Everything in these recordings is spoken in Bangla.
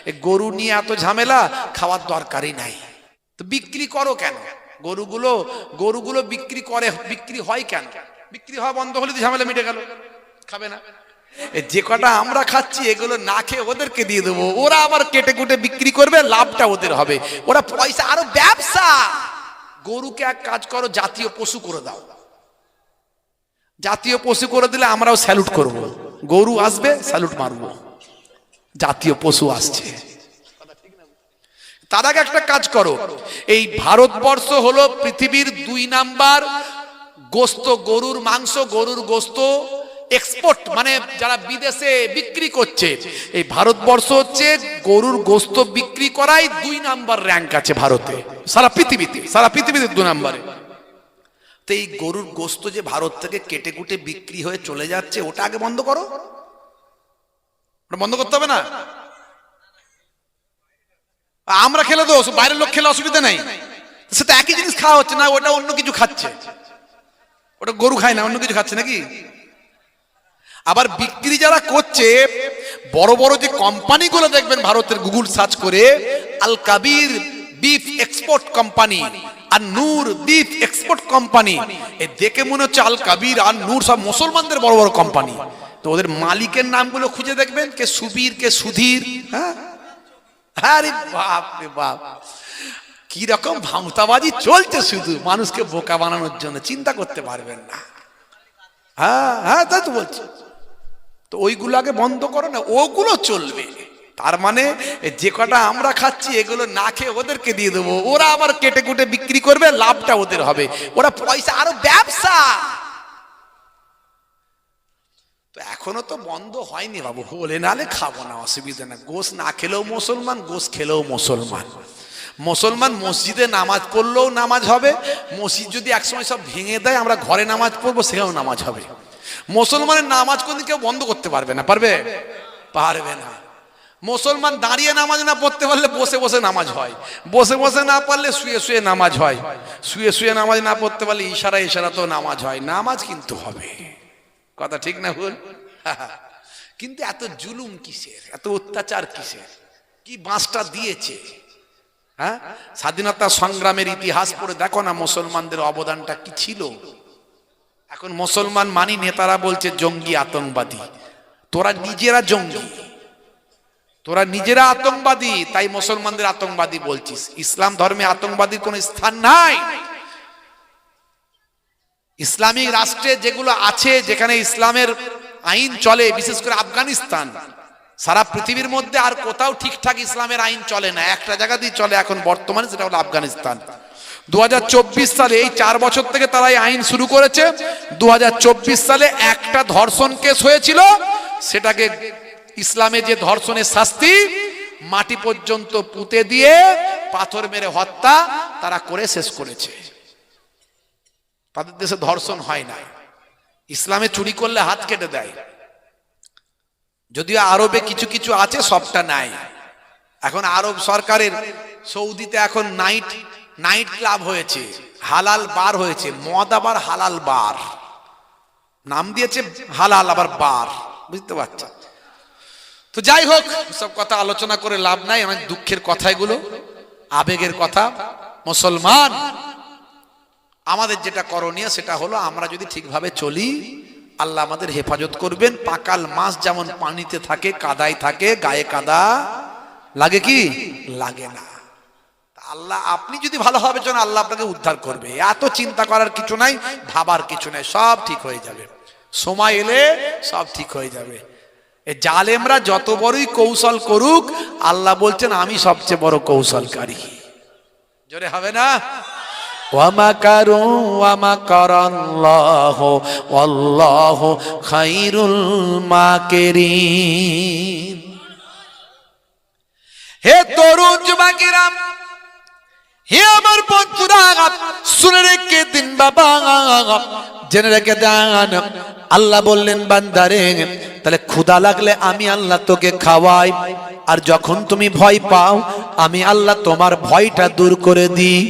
এই গরু নিয়ে এত ঝামেলা, খাওয়ার দরকারই নাই। তো বিক্রি করো কেন? গরুগুলো বিক্রি হয় কেন? বিক্রি হওয়া বন্ধ হলে তো ঝামেলা মিটে গেল, খাবে না। যে কটা আমরা খাচ্ছি এগুলো না খেয়ে ওদেরকে দিয়ে দেবো, ওরা আবার কেটে কুটে বিক্রি করবে, লাভটা ওদের হবে, ওরা পয়সা আরো ব্যবসা। গরুকে এক কাজ করো, জাতীয় পশু করে দাও। জাতীয় পশু করে দিলে আমরাও স্যালুট করব। গরু আসবে স্যালুট মারবো, জাতীয় পশু আসছে। তার আগে একটা কাজ করো, এই ভারতবর্ষ হলো পৃথিবীর 2 নাম্বার গোস্ত, গরুর মাংস, গরুর গোস্ত এক্সপোর্ট, মানে যারা বিদেশে বিক্রি করছে, এই ভারতবর্ষ হচ্ছে গরুর গোস্ত বিক্রি করাই 2 নাম্বার র্যাঙ্ক আছে ভারতে, সারা পৃথিবীতে 2 নাম্বারে। তো এই গরুর গোস্ত যে ভারত থেকে কেটে কুটে বিক্রি হয়ে চলে যাচ্ছে, ওটা আগে বন্ধ করো। বন্ধ করতে হবে না? আমরা খেলে তো, বাইরের লোক খেলে অসুবিধা নাই, সেটা একই জিনিস খাওয়া হচ্ছে না, ওটা অন্য কিছু খাচ্ছে। ওটা গরু খায় না, অন্য কিছু খাচ্ছে নাকি? আবার বিক্রি যারা করছে, বড় বড় যে কোম্পানিগুলো দেখবেন ভারতের, গুগল সার্চ করে, আল কাবির বিফ এক্সপোর্ট কোম্পানি আর নূর বিফ এক্সপোর্ট কোম্পানি, এ দেখে মনে হচ্ছে আল কাবির আর নূর সব মুসলমানদের বড় বড় কোম্পানি। তো ওদের মালিকের নামগুলো খুঁজে দেখবেন, কে সুবীর, কে সুধীর। হ্যাঁ, আরে বাপ রে বাপ, কি রকম ভাঁওতাবাজি চলছে, শুধু মানুষকে বোকা বানানোর জন্য, চিন্তা করতে পারবেন না। হ্যাঁ হ্যাঁ, তাই তো বলছি। তো ওইগুলো আগে বন্ধ করো না, ওগুলো চলবে। তার মানে যে কটা আমরা খাচ্ছি এগুলো না খেয়ে ওদেরকে দিয়ে দেবো, ওরা আবার কেটে কুটে বিক্রি করবে, লাভটা ওদের হবে, ওরা পয়সা আরো ব্যবসা। তো এখনো তো বন্ধ হয়নি বাবু, হলে নালে খাবো না, অসুবিধা না। গোশ না খেলেও মুসলমান, গোশ খেলেও মুসলমান। মুসলমান মসজিদে নামাজ পড়লেও নামাজ হবে, মসজিদ যদি একসময় সব ভেঙে দেয়, আমরা ঘরে নামাজ পড়বো, সেখানেও নামাজ হবে। মুসলমানের নামাজ কোনদিন কেউ বন্ধ করতে পারবে না, পারবে? পারবে না। মুসলমান দাঁড়িয়ে নামাজ না পড়তে পারলে বসে বসে নামাজ হয়, বসে বসে না পারলে শুয়ে শুয়ে নামাজ হয়, শুয়ে শুয়ে নামাজ না পড়তে পারলে ইশারা তো নামাজ হয়। নামাজ কিন্তু হবে, কথা ঠিক না ভুল? কিন্তু এত জুলুম কিসের, এত অত্যাচার কিসের? কি বাঁশটা দিয়েছে? হ্যাঁ, স্বাধীনতা সংগ্রামের ইতিহাস পড়ে দেখো না মুসলমানদের অবদানটা কি ছিল। এখন মুসলমান মানি নেতারা বলছে জঙ্গি, আতঙ্কবাদী। তোরা নিজেরা জঙ্গি, তোরা নিজেরা আতঙ্কবাদী, তাই মুসলমানদের আতঙ্কবাদী বলছিস। ইসলাম ধর্মে আতঙ্কবাদীর কোন স্থান নাই। ইসলামিক রাষ্ট্রে যেগুলো আছে, যেখানে ইসলামের আইন চলে, বিশেষ করে আফগানিস্তান, সারা পৃথিবীর মধ্যে আর কোথাও ঠিকঠাক ইসলামের আইন চলে না, একটা জায়গাতেই চলে এখন বর্তমানে, সেটা হলো আফগানিস্তান। 2024 সালে, এই 4 বছর থেকে তারা এই আইন শুরু করেছে। 2024 সালে একটা ধর্ষণ কেস হয়েছিল, সেটাকে ইসলামে যে ধর্ষণের শাস্তি, মাটি পর্যন্ত পুঁতে দিয়ে পাথর মেরে হত্যা তারা করে শেষ করেছে। তাদের দেশে ধর্ষণ হয় না। ইসলামে চুরি করলে হাত কেটে দেয়, যদিও আরবে কিছু কিছু আছে, সবটা নাই। এখন আরব সরকারের, সৌদিতে এখন নাইট ক্লাব হয়েছে, হালাল বার হয়েছে, মদ আবার হালাল বার, নাম দিয়েছে হালাল আবার বার, বুঝতে পারছেন? তো যাই হোক, সব কথা আলোচনা করে লাভ নাই, আমার দুঃখের কথা এগুলো, আবেগের কথা। মুসলমান, আমাদের যেটা করণীয় সেটা হলো, আমরা যদি ঠিকভাবে চলি, আল্লাহ আমাদের হেফাজত করবেন। পাকাল মাছ যেমন পানিতে থাকে, কাদায় থাকে, গায়ে কাদা লাগে কি লাগে না। আল্লাহ, আপনি যদি ভালোভাবে চলেন, আল্লাহ আপনাকে উদ্ধার করবে। এত চিন্তা করার কিছু নাই, ভাবার কিছু নাই, সব ঠিক হয়ে যাবে। সময় এলে সব ঠিক হয়ে যাবে। এই জালেমরা যত বড়ই কৌশল করুক, আল্লাহ বলছেন আমি সবচেয়ে বড় কৌশলকারী। জোরে হবে না? ওয়ামাকারু ওয়ামাকারাল্লাহু ওয়াল্লাহু খায়রুল মাকিরিন। হে তরুণ যুবকেরা, হে আমার বন্ধুরা, শুনে রেখে দিন বাবা, জেনে রেখে দেন। আল্লাহ বললেন বান্দারে, তাহলে ক্ষুধা লাগলে আমি আল্লাহ তোকে খাওয়াই, আর যখন তুমি ভয় পাও, আমি আল্লাহ তোমার ভয়টা দূর করে দিই।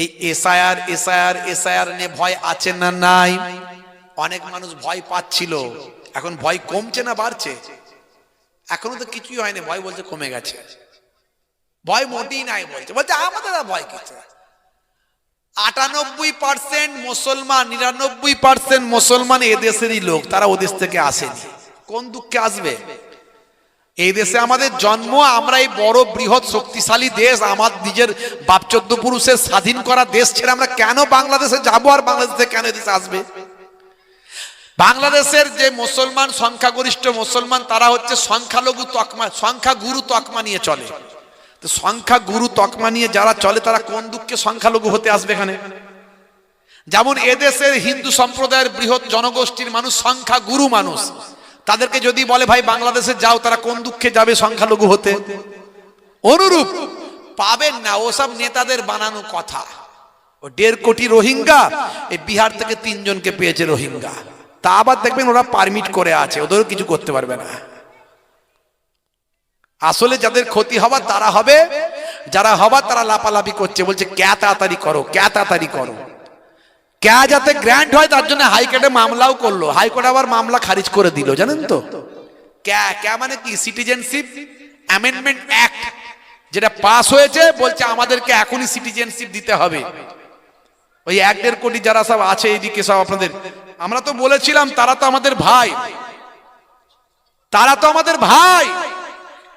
এই এসআইআর নিয়ে ভয় আছে না নাই? অনেক মানুষ ভয় পাচ্ছিল, এখন ভয় কমছে না বাড়ছে? এখনো তো কিছুই হয়নি, ভয় বলছে কমে গেছে, ভয় মোটেই নাই বলছে, বলছে আমাদের আর ভয় কিছু। 98% মুসলমান, 99% মুসলমান এদেশেরই লোক, তারা ওদেশ থেকে আসেনি। কোন দুঃখে আসবে? এই দেশে আমাদের জন্ম, আমরা এই বড় বৃহৎ শক্তিশালী দেশ, আমার নিজের বাপ চোদ্দ পুরুষের স্বাধীন করা দেশ ছেড়ে আমরা কেন বাংলাদেশে যাবো? আর বাংলাদেশে কেন এদেশে আসবে? বাংলাদেশের যে মুসলমান, সংখ্যাগরিষ্ঠ মুসলমান, তারা হচ্ছে সংখ্যালঘু তকমা, সংখ্যাগুরু তকমা নিয়ে চলে। তো সংখ্যাগুরু তকমা নিয়ে যারা চলে, তারা কোন দুঃখে সংখ্যালঘু হতে আসবে এখানে? যেমন এদেশের হিন্দু সম্প্রদায়ের বৃহৎ জনগোষ্ঠীর মানুষ সংখ্যাগুরু মানুষ, তাদেরকে যদি বলে ভাই বাংলাদেশে যাও, তারা কোন দুঃখে যাবে সংখ্যালঘু হতে? অনুরূপ পাবেন না, ওসব নেতাদের বানানো কথা। ও 1.5 কোটি রোহিঙ্গা, এই বিহার থেকে 3 জনকে পেয়েছে রোহিঙ্গা, তা আবার দেখবেন ওরা পারমিট করে আছে, ওদেরও কিছু করতে পারবে না। আসলে যাদের ক্ষতি হবার তারা হবে, যারা হবার তারা লাপালাপি করছে, বলছে ক্যা তাড়াতাড়ি করো, ক্যা তাড়াতাড়ি করো, ক্যা যাতে গ্র্যান্ট হয় তার জন্য হাইকোর্টে মামলাও করলো, হাইকোর্ট আবার মামলা খারিজ করে দিল, জানেন তো? ক্যা ক্যা মানে কি? সিটিজেনশিপ অ্যামেন্ডমেন্ট অ্যাক্ট যেটা পাস হয়েছে, বলছে আমাদেরকে এখনই সিটিজেনশিপ দিতে হবে। ওই 1.5 কোটি যারা সব আছে এইদিকে সব আপনাদের, আমরা তো বলেছিলাম তারা তো আমাদের ভাই, তারা তো আমাদের ভাই,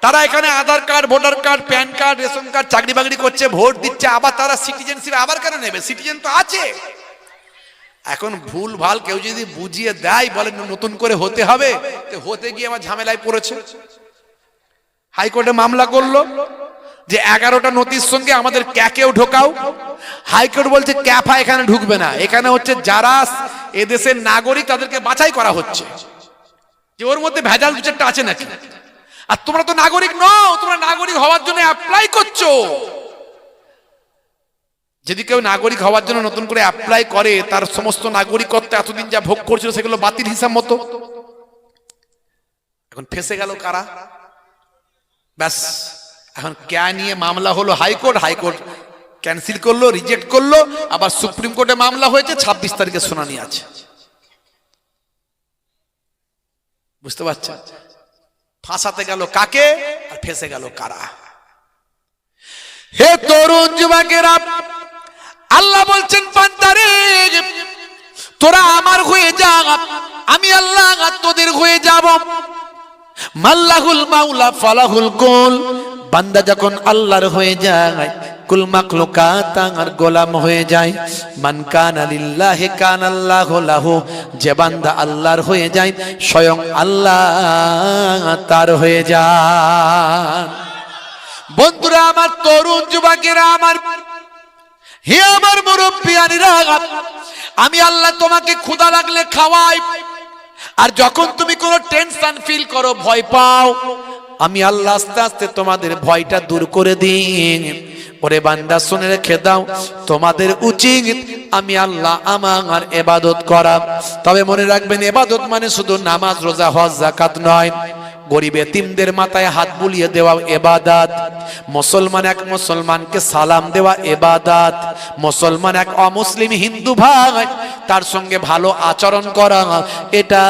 তারা এখানে Aadhaar card, voter card, PAN card, ration card, চাকরি বাকরি করছে, ভোট দিচ্ছে, আবার তারা সিটিজেনশিপ আবার কেন নেবে? সিটিজেন তো আছে। এখন ভুল ভাল কেউ যদি বুঝিয়ে দেয়, বলে নতুন করে হতে হবে, তো হতে গিয়ে আমার ঝামেলায় পড়েছে। হাইকোর্টে মামলা করলো যে 11টা নোটিশ সঙ্গে আমাদের ক্যাকেও ঢোকাও। হাইকোর্ট বলছে ক্যাফা এখানে ঢুকবে না, এখানে হচ্ছে যারা এদেশের নাগরিক তাদেরকে বাছাই করা হচ্ছে, যে ওর মধ্যে ভেজাল দু চারটা আছে নাকি। আর তোমরা তো নাগরিক নও, তোমরা নাগরিক হওয়ার জন্য অ্যাপ্লাই করছো। যদি কেউ নাগরিক হওয়ার জন্য নতুন করে অ্যাপ্লাই করে, তার সমস্ত নাগরিকত্ব এতদিন যা ভোগ করছিল সেগুলো বাতিল হিসাব মতো। এখন ফেসে গেল কারা? ব্যাস, এখন ক্যা নিয়ে মামলা হলো হাইকোর্ট, হাইকোর্ট ক্যান্সেল করলো, রিজেক্ট করলো, আবার সুপ্রিম কোর্টে মামলা হয়েছে, 26 তারিখে শুনানি আছে। বুঝতে পারছেন? ফাঁসাতে গেল কাকে আর ফেসে গেল কারা? হে তরুণ যুবকেরা, আল্লাহ বলছেন বান্দারে তোরা আমার হয়ে যা, আমি আল্লাহ তোদের হয়ে যাব। মাল্লাহুল মাওলা ফালাহুল কুল, বান্দা যখন আল্লাহর হয়ে যায়, কুল মাখলুকাত তার গোলাম হয়ে যায়। মান কানা লিল্লাহি কানাল্লাহু লাহু, যে বান্দা আল্লাহর হয়ে যায়, স্বয়ং আল্লাহ তার হয়ে যায়। বন্ধুরা আমার, তরুণ যুবকেরা আমার, হে আমার মুরব্বিয়ানিরা, আমি আল্লাহ তোমাকে ক্ষুধা লাগলে খাওয়াই, আর যখন তুমি কোনো টেনশন ফিল করো, ভয় পাও, আমি আল্লাহ আস্তে আস্তে তোমাদের ভয়টা দূর করে দিই। ওরে বান্দা শুনে রেখে দাও, তোমাদের উচিত আমি আল্লাহ আমার ইবাদত করা। তবে মনে রাখবেন, ইবাদত মানে শুধু নামাজ, রোজা, হজ, যাকাত নয়। গরিব এতিমদের মাথায় হাত বুলিয়ে দেওয়া ইবাদত, মুসলমান এক মুসলমানকে সালাম দেওয়া ইবাদত, মুসলমান এক অমুসলিম হিন্দু ভাই তার সঙ্গে ভালো আচরণ করা, এটা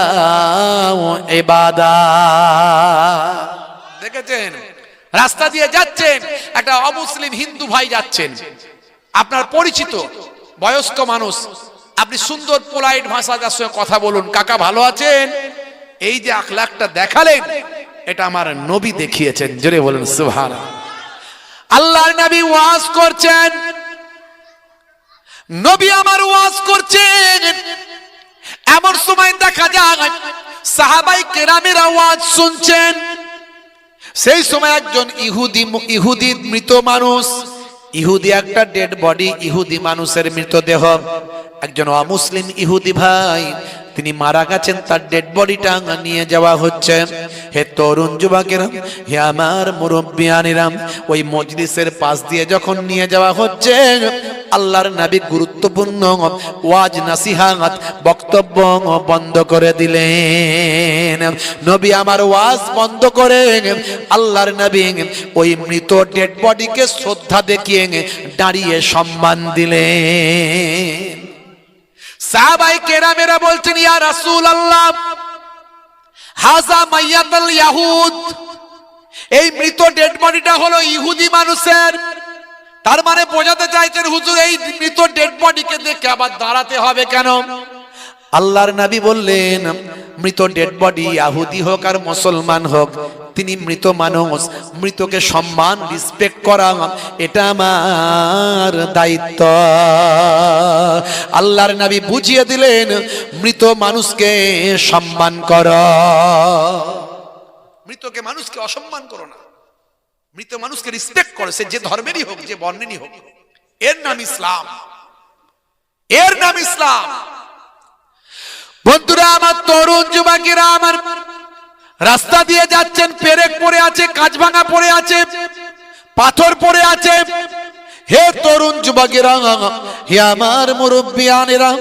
ইবাদত। দেখেছেন, রাস্তা দিয়ে যাচ্ছেন, একটা অমুসলিম হিন্দু ভাই যাচ্ছেন, আপনার পরিচিত বয়স্ক মানুষ, আপনি সুন্দর পোলাইট ভাষা যার সঙ্গে কথা বলুন, কাকা ভালো আছেন, এই যে আখলাকটা দেখালেন, এটা আমার নবী দেখিয়েছেন। জোরে বলুন সুবহানাল্লাহ। আল্লাহর নবী ওয়াজ করছেন, নবী আমার ওয়াজ করছেন, এমন সময় দেখা যায় সাহাবাই কেরামের আওয়াজ শুনছেন। সেই সময় একজন ইহুদি মৃত মানুষ, ইহুদি একটা ডেড বডি, ইহুদি মানুষের মৃতদেহ, একজন অমুসলিম ইহুদি ভাই তিনি মারা গেছেন, তার ডেড বডিটা নিয়ে যাওয়া হচ্ছে। হে তরুণ যুবকেরা, হে আমার মুরব্বিয়ানিরা, ওই মজলিসের পাশ দিয়ে যখন নিয়ে যাওয়া হচ্ছে, আল্লাহর নবী গুরুত্বপূর্ণ ওয়াজ নাসিহাত বক্তব্য বন্ধ করে দিলেন। নবী আমার ওয়াজ বন্ধ করে আল্লাহর নবী ওই মৃত ডেড বডিকে শ্রদ্ধা দেখিয়ে দাঁড়িয়ে সম্মান দিলেন। সাহাবায়ে কেরামেরা বলছেন, ইয়া রাসূলুল্লাহ, হাযা মাইয়াতুল ইয়াহুদ, এই মৃত ডেড বডিটা হলো ইহুদি মানুষের। তার মানে বোঝাতে চাইছেন হুজুর এই মৃত ডেড বডিকে দেখে আবার দাঁড়াতে হবে কেন? আল্লাহর নবী বললেন মৃত ডেড বডি ইহুদি হোক আর মুসলমান হোক, তিনি মৃত মানুষ, মৃতকে সম্মান রিসপেক্ট করা এটা আমার দায়িত্ব। আল্লাহর নবী বুঝিয়ে দিলেন মৃত মানুষকে সম্মান করো, মৃতকে মানুষকে অসম্মান করো না, মৃত মানুষকে রিসপেক্ট করো, সে যে ধর্মেরই হোক যে বর্ণেরই হোক। এর নাম ইসলাম, এর নাম ইসলাম। বন্ধুরা আমার, তরুণ যুবকেরা আমার, রাস্তা দিয়ে যাচ্ছেন, পেরেক পড়ে আছে, কাঁচ ভাঙা পড়ে আছে, পাথর পড়ে আছে। হে তরুণ যুবকেরা, হে আমার মুরব্বিয়ানেরা,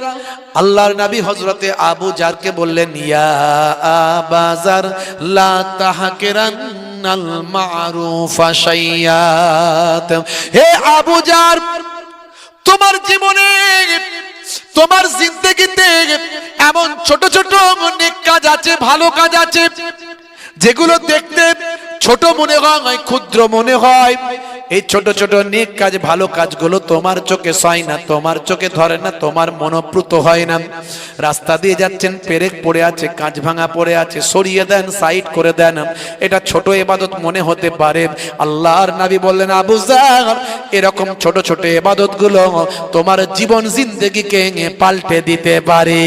আল্লাহর নবী হযরতে আবু জারকে বললেন ইয়া আবাজার লা তাহকিরান্নাল মারুফা শাইয়াত। হে আবু জার, তোমার জীবনে তোমার জিন্দেগিতে এমন ছোট ছোট নেক কাজ আছে, ভালো কাজ আছে, যেগুলো দেখতে ছোট মনে হয়, ক্ষুদ্র মনে হয়। এই ছোট ছোট নেক কাজ, ভালো কাজগুলো তোমার চোখে সয় না, তোমার চোখে ধরে না, তোমার মনোপ্রুত হয় না। রাস্তা দিয়ে যাচ্ছেন, পেরেক পড়ে আছে, কাঁচ ভাঙা পড়ে আছে, সরিয়ে দেন, সাইড করে দেন। এটা ছোট ইবাদত মনে হতে পারে। আল্লাহর নবী বললেন আবু জার, এরকম ছোট ছোট ইবাদতগুলো তোমার জীবন জিন্দেগিকে পাল্টে দিতে পারে।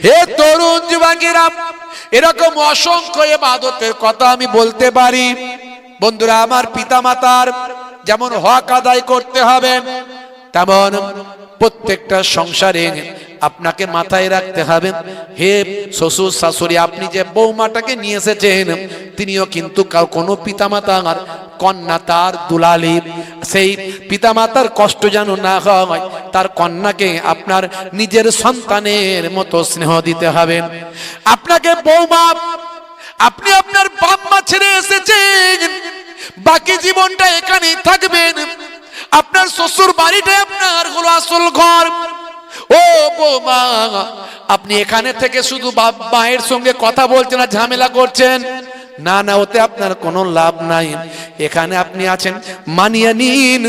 হে তরুণ যুবকেরা, এরকম অসংখ্য ইবাদতের কথা আমি বলতে পারি। বন্ধুরা আমার, পিতামাতার যেমন হক আদায় করতে হবে, তেমন প্রত্যেকটা সংসারে আপনাকে মাথায় রাখতে হবে, হে শ্বশুর শাশুড়ি, আপনি যে বৌমাটাকে নিয়ে এসেছেন, তিনিও কিন্তু কোনো পিতামাতার কন্যা, তার দুলালি। সেই পিতামাতার কষ্ট যেন না হয়, তার কন্যাকে আপনার নিজের সন্তানের মতো স্নেহ দিতে হবে। আপনাকে বৌমা, আপনি আপনার বাপ মা ছেড়ে এসেছেন, বাকি জীবনটা এখানেই থাকবেন, আপনার শ্বশুর বাড়িটা আপনার হলো আসল ঘর। ও বৌমা, আপনি এখানে থেকে শুধু বাপ মায়ের সঙ্গে কথা বলছেন আর ঝামেলা করছেন, না না, ওতে আপনার কোনো লাভ নাই। এখানে আপনি আছেন, মানিয়ে নিন।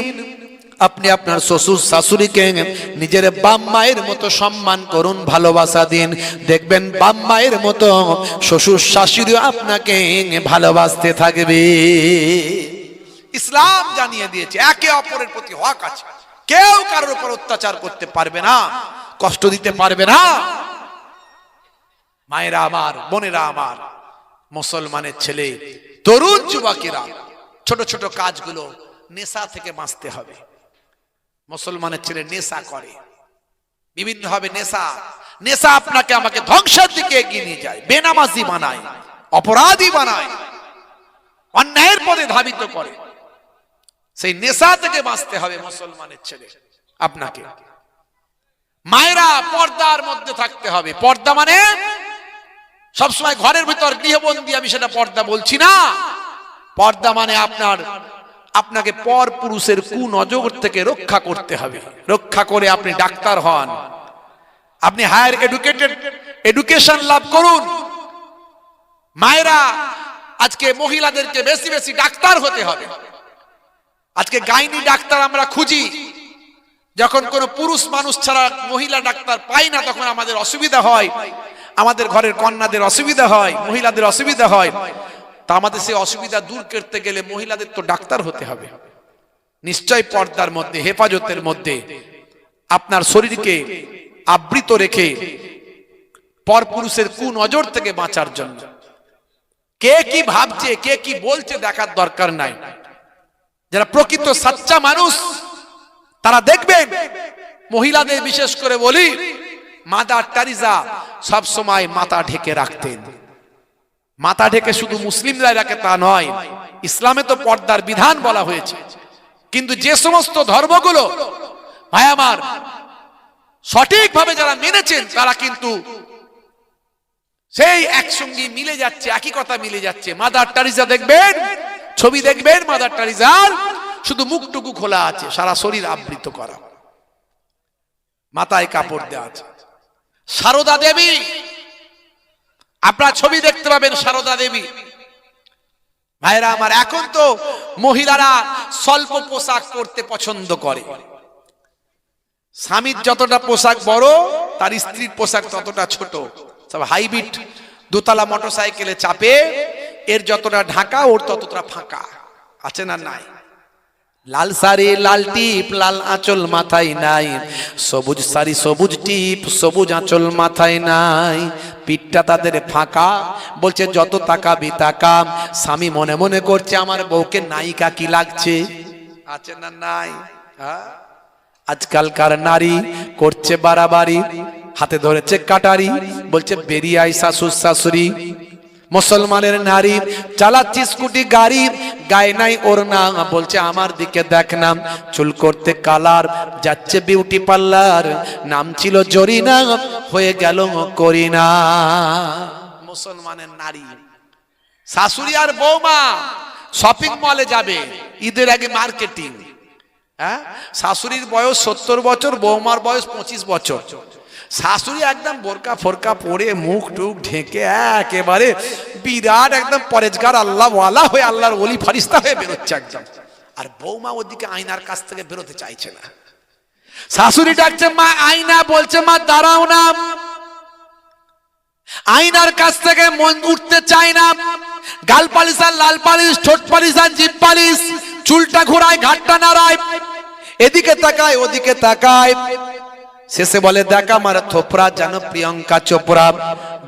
আপনি আপনার শ্বশুর শাশুড়িকে নিজের বাপ মায়ের মতো সম্মান করুন, ভালোবাসা দিন, দেখবেন বাপ মায়ের মতো শ্বশুর শাশুড়িও আপনাকে ভালোবাসতে থাকবে। ইসলাম জানিয়ে দিয়েছে একে অপরের প্রতি হক আছে, কেউ কারোর উপর অত্যাচার করতে পারবে না, কষ্ট দিতে পারবে না। মায়েরা আমার, বোনেরা আমার, মুসলমানের ছেলে, তরুণ যুবকেরা, ছোট ছোট কাজগুলো, নেশা থেকে বাঁচতে হবে। মুসলমানের ছেলে নেশা করে, বিভিন্ন ভাবে নেশা, নেশা আপনাকে আমাকে ধ্বংসের দিকে এগিয়ে নিয়ে যায়, বেনামাজি বানায়, অপরাধী বানায়, অন্যায়ের পথে ধাবিত করে। সেই নেশা থেকে বাঁচতে হবে মুসলমানের ছেলে আপনাকে। মায়েরা, পর্দার মধ্যে থাকতে হবে। পর্দা মানে সবসময় ঘরের ভিতর গৃহবন্দী, আমি সেটা পর্দা বলছি না। পর্দা মানে আপনাকে পর পুরুষের কুনজর থেকে রক্ষা করতে হবে। রক্ষা করে আপনি ডাক্তার হন, আপনি হায়ার এডুকেশন লাভ করুন। মায়েরা, আজকে মহিলাদেরকে বেশি বেশি ডাক্তার হতে হবে। আজকে গাইনি ডাক্তার আমরা খুঁজি, যখন কোনো পুরুষ মানুষ ছাড়া মহিলা ডাক্তার পাই না, তখন আমাদের অসুবিধা হয়, আমাদের ঘরের কন্যাদের অসুবিধা হয়, মহিলাদের অসুবিধা হয়। তা আমাদের সেই অসুবিধা দূর করতে গেলে মহিলাদের তো ডাক্তার হতে হবে। নিশ্চয় পর্দার মধ্যে, হেফাজতের মধ্যে আপনার শরীরকে আবৃত রেখে পরপুরুষের কুনজর থেকে বাঁচার জন্য। কে কি ভাবছে, কে কি বলছে দেখার দরকার নাই। যারা প্রকৃত সাচ্চা মানুষ তারা দেখবেন, মহিলাদের বিশেষ করে বলি, মাদার টেরেসা সব সময় মাথা ঢেকে রাখতেন। মাথা ঢেকে শুধু মুসলিমরাই রাখে তা নয়, ইসলামে তো পর্দার বিধান বলা হয়েছে। কিন্তু যে সমস্ত ধর্মগুলো ভাই আমার সঠিকভাবে যারা মেনেছেন, তারা কিন্তু সেই একসঙ্গে মিলে যাচ্ছে, একই কথা মিলে যাচ্ছে। মাদার টেরেসা দেখবেন, ছবি দেখবেন, মাদার টেরেসার শুধু মুখটুকু খোলা আছে, সারা শরীর আবৃত করা, মাথায় কাপড় দেওয়া আছে। সারদা দেবী, আপনারা ছবি দেখতে পাবেন, সারদা দেবী ভাইরা আমার, এখন তো মহিলারা স্বল্প পোশাক পরতে পছন্দ করে। স্বামীর যতটা পোশাক বড়, তার স্ত্রীর পোশাক ততটা ছোট। সব হাইব্রিড দোতলা মোটরসাইকেলে চাপে, এর যতটা ঢাকা ওর ততটা ফাঁকা। আছে না নাই? লাল শাড়ি লাল টিপ লাল আঁচল মাথায় নাই, সবুজ শাড়ি সবুজ টিপ সবুজ আঁচল মাথায় নাই, পিঠটা তাদের ফাঁকা। বলছে যত তাকাবি তাকা। স্বামী মনে মনে করছে আমার বউকে নায়িকা কি লাগছে। আছে না নাই? আজকালকার নারী করছে বাড়াবাড়ি, হাতে ধরেছে কাটারি, বলছে বেরিয়ে আয় শাশুর শাশুড়ি। মুসলমানের নারী চালাচ্ছি স্কুটি গাড়ি, গায়ে নাই ওড়না, বলছে আমার দিকে দেখ না, চুল করতে কালার, যাচ্ছে বিউটি পার্লার, নাম ছিল জরিনা হয়ে গেল করিনা। মুসলমানের নারী, শাশুড়ি আর বৌমা শপিং মলে যাবে ঈদের আগে মার্কেটিং। হ্যাঁ, শাশুড়ির বয়স 70 বছর, বৌমার বয়স 25 বছর। শাশুড়ি একদম বোরকা ফোরকা পরে মুখ টুক ঢেকে একেবারে বিরাট একদম পরেজগার আল্লাহ ওয়ালা হয়ে আল্লাহর ওলি ফারিস্তা হয়ে বেরোচ্ছে একদম। আর বৌমা ওদিকে আয়নার কাছ থেকে বেরোতে চাইছে না। শাশুড়ি ডাকছে মা আয়না, বলছে মা দাঁড়াও না। আয়নার কাছ থেকে মন উঠতে চায় না। গাল পালিশ আর লাল পালিশ, ঠোঁট পালিশ আর জিভ পালিশ, চুলটা ঘোরায় ঘাটটা নাড়ায়, এদিকে তাকায় ওদিকে তাকায়। শেষে বলে দেখা আমার থোপরা যেন প্রিয়ঙ্কা চোপড়া,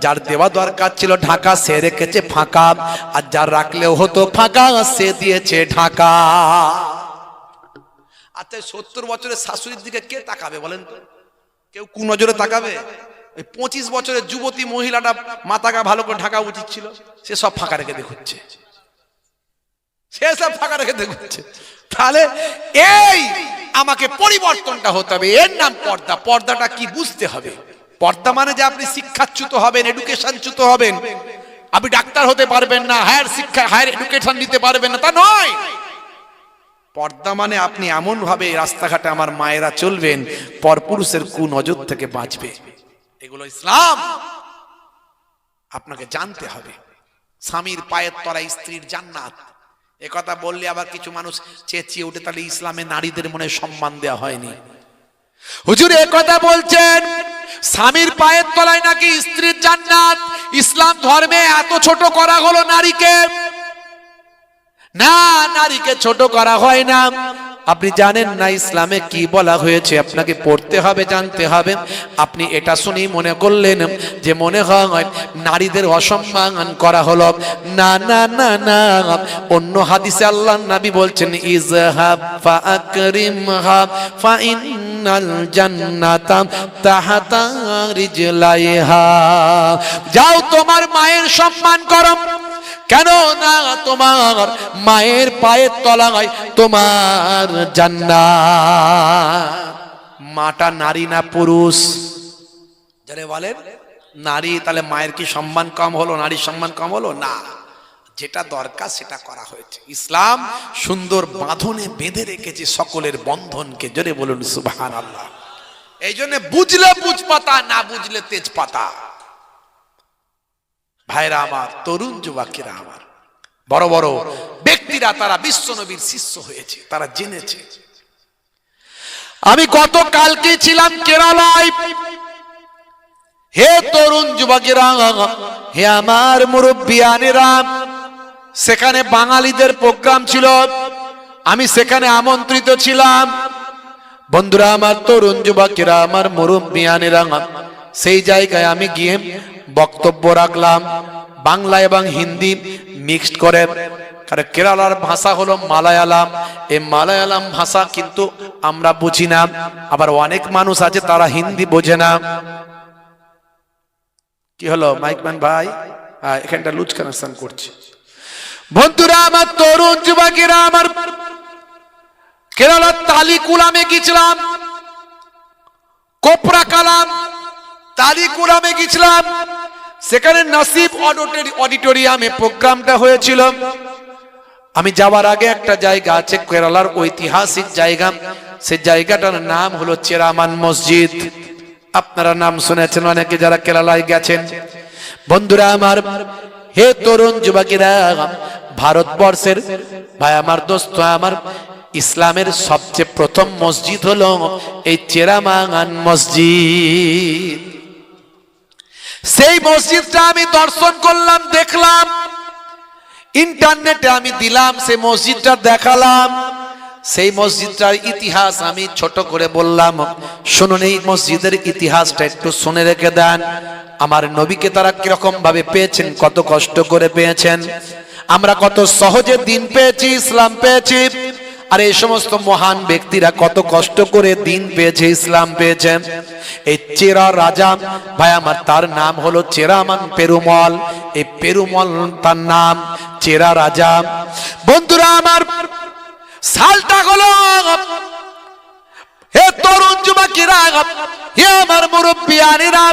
যার দেওয়া দরকার ছিল ঢাকা সে রেখেছে ফাঁকা, আর যার রাখলেও হতো ফাঁকা সে দিয়েছে ঢাকা। আচ্ছা 70 বছরের শাশুড়ির দিকে কে তাকাবে বলেন তো? কেউ কুনজরে তাকাবে? 25 বছরের যুবতী মহিলাটা মাথাটা ভালো করে ঢাকা উচিত ছিল, সে সব ফাঁকা রেখে দেখুচ্ছে, সে সব ফাঁকা রেখে দেখুচ্ছে। তাহলে এই আমাকে পরিবর্তনটা হতে হবে। এর নাম পর্দা। পর্দাটা কি বুঝতে হবে। পর্দা মানে যে আপনি শিক্ষাচ্যুত হবেন, এডুকেশনচ্যুত হবেন, আপনি ডাক্তার হতে পারবেন না, হায়ার শিক্ষা হায়ার এডুকেশন নিতে পারবেন না, তা নয়। পর্দা মানে আপনি এমন ভাবে রাস্তাঘাটে আমার মায়েরা চলবেন, পরপুরুষের কুনজর থেকে বাঁচবে। এগুলো ইসলাম আপনাকে জানতে হবে। স্বামীর পায়ের তলায় স্ত্রীর জান্নাত, এ কথা বললে আবার কিছু মানুষ চেঁচিয়ে উঠে, তাহলে ইসলামে নারীদের মনে সম্মান দেওয়া হয়নি। হুজুর এ কথা বলছেন স্বামীর পায়ের তলায় নাকি স্ত্রীর জান্নাত। ইসলাম ধর্মে এত ছোট করা হলো নারীকে? না, নারীকে ছোট করা হয় না। আপনি জানেন না ইসলামে কি বলা হয়েছে, আপনাকে পড়তে হবে, জানতে হবে। আপনি এটা শুনেই মনে করলেন যে মনে হয় নারীদের অসম্মান করা হলো। না না না না, অন্য হাদিসে আল্লাহর নবী বলছেন ইজহাব ফাকরিমহা ফাইনাল জান্নাতা তাহতা রিজলাইহা। যাও তোমার মায়ের সম্মান করো। কেন না, তোমার মায়ের পায়ের তলায় তোমার জান্নাত। মাটা নারী না পুরুষ? যারা বলেন নারী, তাহলে মায়ের কি সম্মান কম হলো? নারীর সম্মান কম হলো? না, যেটা দরকার সেটা করা হয়েছে। ইসলাম সুন্দর বাঁধনে বেঁধে রেখেছে সকলের বন্ধনকে। জোরে বলুন সুবহানাল্লাহ। এই জন্য বুঝলে বুঝ পাতা, না বুঝলে তেজ পাতা। ভাইরা আমার, তরুণ যুবকেরা আমার, বড় বড় ব্যক্তিরা তারা বিশ্ব নবীর শিষ্য হয়েছে, তারা জেনেছে। আমি গতকালকে ছিলাম কেরালায়। হে তরুণ যুবকেরা, হে আমার মুরব্বিয়ানেরা, সেখানে বাঙালিদের প্রোগ্রাম ছিল, আমি সেখানে আমন্ত্রিত ছিলাম। বন্ধুরা আমার, তরুণ যুবকেরা আমার, মুরব্বিয়ানেরা, সেই জায়গায় আমি গিয়ে বক্তব্য রাখলাম। বাংলা এবং হিন্দি মিক্সড করে, কারণ কেরালার ভাষা হলো মালায়ালাম। এই মালায়ালাম ভাষা কিন্তু আমরা বুঝি না, আবার অনেক মানুষ আছে তারা হিন্দি বোঝে না। কি হলো মাইকম্যান ভাই? এখানটা লুজ কানেকশন করছি। বন্ধুরা আমার, তরুণ যুবকেরা আমার, কেরালার তালিকুলামে গেছিলাম, কোপরা কালাম তালিকুলামে গেছিলাম। সেখানে নাসিব অডিটোরিয়ামে প্রোগ্রামটা হয়েছিল। আমি যাওয়ার আগে একটা জায়গা আছে কেরালার ঐতিহাসিক জায়গা, সেই জায়গাটার নাম হলো চেরামান মসজিদ। আপনারা নাম শুনেছেন অনেকে যারা কেরালায় গেছেন। বন্ধুরা আমার, হে তরুণ যুবকেরা, ভারতবর্ষের ভাই আমার দোস্ত আমার, ইসলামের সবচেয়ে প্রথম মসজিদ হলো এই চেরামাঙ্গান মসজিদ। সেই মসজিদটা আমি দর্শন করলাম, দেখলাম, ইন্টারনেটে আমি দিলাম, সেই মসজিদটা দেখালাম। সেই মসজিদটার ইতিহাস আমি ছোট করে বললাম, শুনুন এই মসজিদের ইতিহাসটা একটু শুনে রেখে দেন। আমার নবীকে তারা কিরকম ভাবে পেয়েছেন, কত কষ্ট করে পেয়েছেন, আমরা কত সহজে দিন পেয়েছি, ইসলাম পেয়েছি। আর এই সমস্ত মহান ব্যক্তিরা কত কষ্ট করে দিন পেয়েছে, ইসলাম পেয়েছে। এই চেরা রাজা ভাই আমার, তার নাম হলো চেরামান পেরুমল। এই পেরুমল তার নাম, চেরা রাজা। বন্ধুরা আমার, সালটা হলো, হে তরুণ যুবকেরা, হে আমার মুরব্বিয়ানেরা,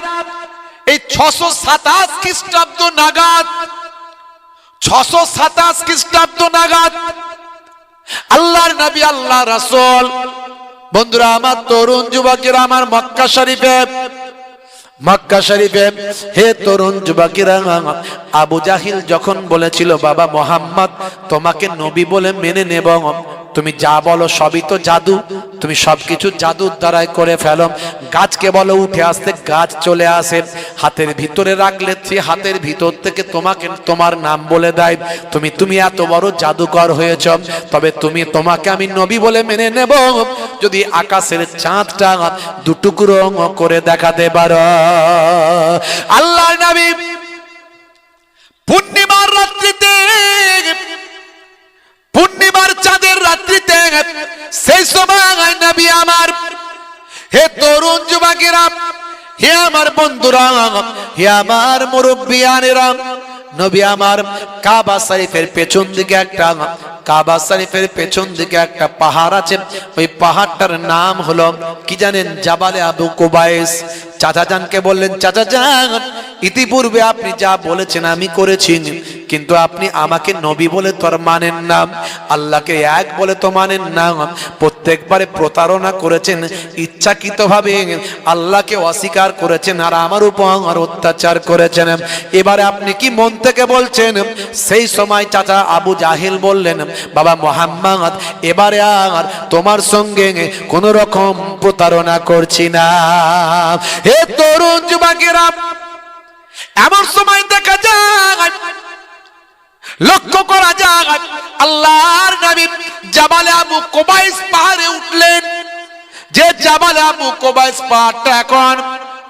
এই 627 খ্রিস্টাব্দ নাগাদ, 627 খ্রিস্টাব্দ নাগাদ আল্লাহর নবী, আল্লাহ রাসূল, বন্ধুরা আমার, তরুণ যুবকেরা আমার, মক্কা শরীফে, মক্কা শরীফে, হে তরুণ যুবকেরা, আবু জাহিল যখন বলেছিল বাবা মোহাম্মদ তোমাকে নবী বলে মেনে নেব, তুমি যা বলো সবই তো জাদু, তুমি সবকিছু জাদুর দ্বারাই করে ফেলো। গাছকে বলো উঠে আসতে, গাছ চলে আসে। হাতের ভিতরে রাখলে সে হাতের ভিতর থেকে তোমাকে তোমার নাম বলে দেয়। তুমি এত বড় জাদুকর হয়েছ, তবে তোমাকে আমি নবী বলে মেনে নেব যদি আকাশের চাঁদটা দুটুকরো করে দেখাতে পারো। আল্লাহর নবী পূর্ণিমার রাত্রিতে, পূর্ণিমার চাঁদের রাত্রিতে, সেই সময় নবী আমার, হে তরুণ যুবকেরা, হে আমার বন্ধুরা, হে আমার মুরব্বিয়ানেরা, নবী আমার কাবা শরীফের পেছন দিকে একটা, কাবা শরীফের পেছন দিকে একটা পাহাড় আছে। ওই পাহাড়টার নাম হলো কি জানেন? জাবালে আবু কুবাইস। চাচা জানকে বললেন, চাচা জান, ইতিপূর্বে আপনি যা বলেছেন আমি করেছি, কিন্তু আপনি আমাকে নবী বলে তো আর মানেন না, আল্লাহকে এক বলে তো মানেন না, প্রত্যেকবারে প্রতারণা করেছেন, ইচ্ছাকৃতভাবে আল্লাহকে অস্বীকার করেছেন, আর আমার উপর অত্যাচার করেছেন। এবারে আপনি কি মন থেকে বলছেন? সেই সময় চাচা আবু জাহেল বললেন, বাবা মোহাম্মদ, এবারে আর তোমার সঙ্গে কোন রকম প্রতারণা করছি না। হে তরুণ যুবকেরা, এমন সময় দেখা যায়, লক্ষ্য করা যায়, আল্লাহর নবী জাবালে আবু কুবাইস পাহাড়ে উঠলেন। যে জাবালে আবু কুবাইস পাহাড়টা এখন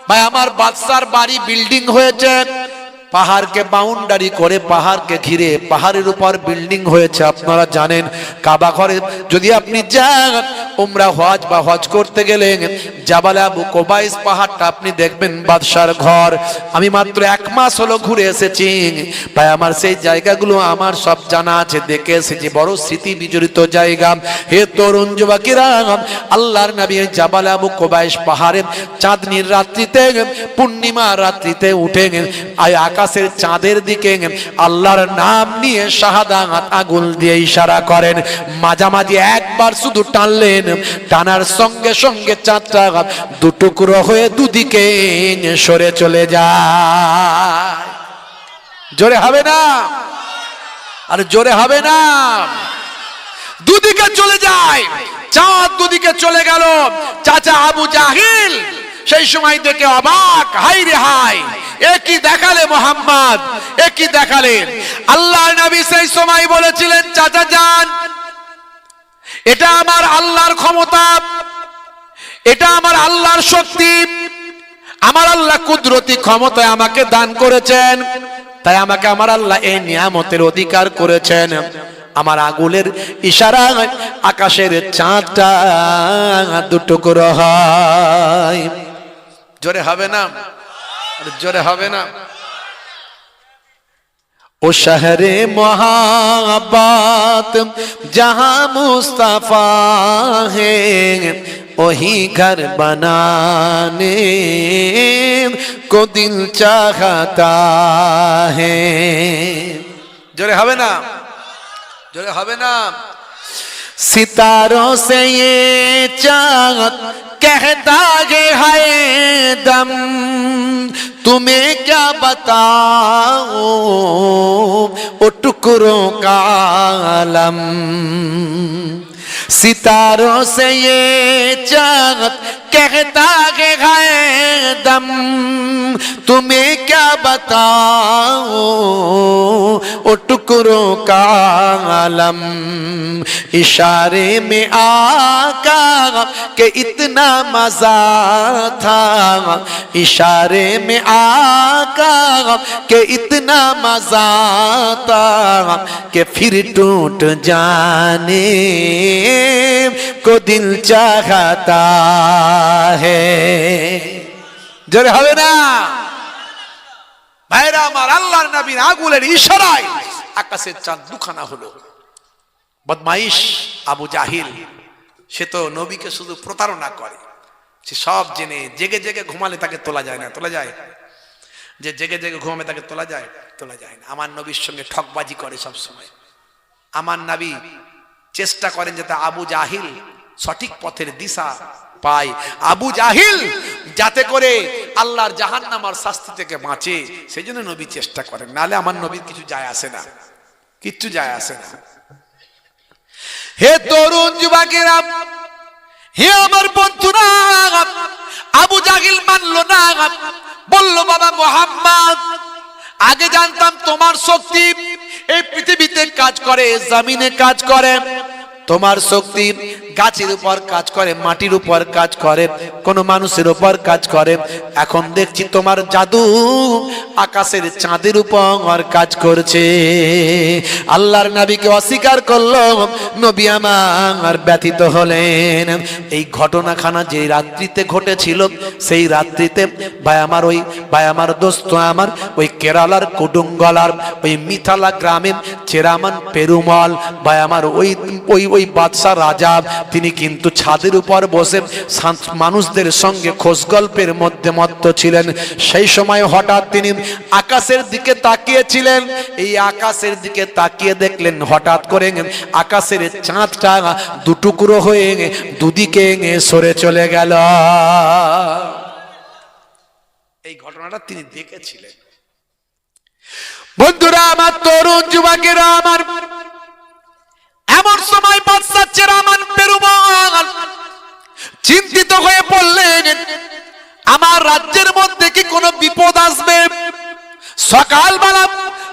ভাই আমার বাদশার বাড়ি বিল্ডিং হয়েছে, পাহাড়কে বাউন্ডারি করে, পাহাড়কে ঘিরে পাহাড়ের উপর বিল্ডিং হয়েছে। আপনারা জানেন, কাবা ঘরে যদি আপনি যান উমরা হজ বা হজ করতে গেলেন, জাবালে আবু কুবাইস পাহাড়টা আপনি দেখবেন বাদশার ঘর। আমি মাত্র 1 মাস হলো ঘুরে এসেছি ভাই আমার, সেই জায়গাগুলো আমার সব জানা আছে, দেখে এসেছি, বড় স্মৃতি বিজড়িত জায়গা। হে তরুণ যুবকেরা, আল্লাহর নবী জাবালে আবু কুবাইস পাহাড়ে চাঁদনির রাত্রিতে, পূর্ণিমা রাত্রিতে উঠে আকাশের চাঁদের দিকে আল্লাহর নাম নিয়ে শাহাদাত আগুন দিয়ে ইশারা করেন। মাঝামাঝি একবার শুধু টানলেন, টানার সঙ্গে সঙ্গে চাঁদটা দুটুকরো হয়ে দুদিকে সরে চলে যায়। জোরে হবে না? আর জোরে হবে না? দুদিকে চলে যায়, চাঁদ দুদিকে চলে গেল। চাচা আবু জাহিল সেই সময় দেখে অবাক, হাই রে হাই, একই দেখালে মোহাম্মদ, একই দেখালে। আল্লাহর নবী সেই সময় বলেছিলেন, চাচা যান, এটা আমার আল্লাহর ক্ষমতা, এটা আমার আল্লাহর শক্তি, আমার আল্লাহ কুদরতি ক্ষমতায় আমাকে দান করেছেন, তাই আমাকে আমার আল্লাহ এই নিয়ামতের অধিকার করেছেন। আমার আগুলের ইশারায় আকাশের চাঁদটা দুটুকরো হয়। জোরে হবে না? জোরে হবে না? ओ शहरे मोहब्बत जहां मुस्तफा है, वही घर बनाने को दिल चाहता है। जोरे हवे ना? जोरे हवे ना? सितारों से ये चाँद कहता है दम, तुम्हें क्या बताओ ओ टुकड़ों का आलम, सितारों से ये चाँद कहता है दम, तुम्हें क्या बताओ ओ टुकड़ों का आलम, इशारे में आका के इतना मजा था, इशारे में आका के इतना मजा था कि फिर टूट जाने को दिल चाहता है। জোরে হবে না ভাইরা আমার, আল্লাহর নবীর আগুলের ইশারায় আকাশের চাঁদ দুখানা হলো। বদমাইশ আবু জাহিল সে তো নবীকে শুধু প্রতারণা করে, সে সব জেনে জেগে জেগে ঘুমালে তাকে তোলা যায় না। তোলা যায়? যে জেগে জেগে ঘুমাবে তাকে তোলা যায়? তোলা যায় না। আমার নবীর সঙ্গে ঠকবাজি করে সব সময়। আমার নবী চেষ্টা করেন যাতে আবু জাহিল সঠিক পথের দিশা পায়, আবু জাহিল যাতে করে আল্লাহর জাহান্নামের শাস্তি থেকে বাঁচে, সেই জন্য নবী চেষ্টা করেন। নাহলে আমার নবীর কিছু যায় আসে না, কিচ্ছু যায় আসে না। হে তরুণ যুবকেরা, হে আমার বন্ধুরা, আবু জাহিল মানলো না, বলল বাবা মুহাম্মদ, আগে জানতাম তোমার শক্তি এই পৃথিবীতে কাজ করে, জমিনে কাজ করে, তোমার শক্তি গাছের উপর কাজ করে, মাটির উপর কাজ করে, কোন মানুষের উপর কাজ করে। এখন দেখছি তোমার জাদু আকাশের চাঁদের উপর কাজ করছে। আল্লাহর নবীকে অস্বীকার করলো, নবী আমার ব্যথিত হলেন। এই ঘটনাখানা যে রাত্রিতে ঘটেছিল, সেই রাত্রিতে ভাই আমার দোস্ত আমার, ওই কেরালার কুডুঙ্গলার ওই মিথালা গ্রামে চেরামান পেরুমল ভাই আমার, ওই বাদশাহ রাজা, তিনি কিন্তু ছাদের উপর বসে মানুষদের সঙ্গে খোঁজ গল্পের মধ্যে মত্ত ছিলেন। সেই সময় হঠাৎ তিনি আকাশের দিকে তাকিয়েছিলেন। এই আকাশের দিকে তাকিয়ে দেখলেন হঠাৎ করে আকাশের চাঁদটা দুটুকরো হয়ে দুদিকে সরে চলে গেল। এই ঘটনাটা তিনি দেখেছিলেন। বন্ধুরা আমার, তরুণ যুবকেরা আমার, এমন সময় বাদশা চেরামান পেরুমল চিন্তিত হয়ে পড়লেন, আমার রাজ্যের মধ্যে কি কোনো বিপদ আসবে? সকালবেলা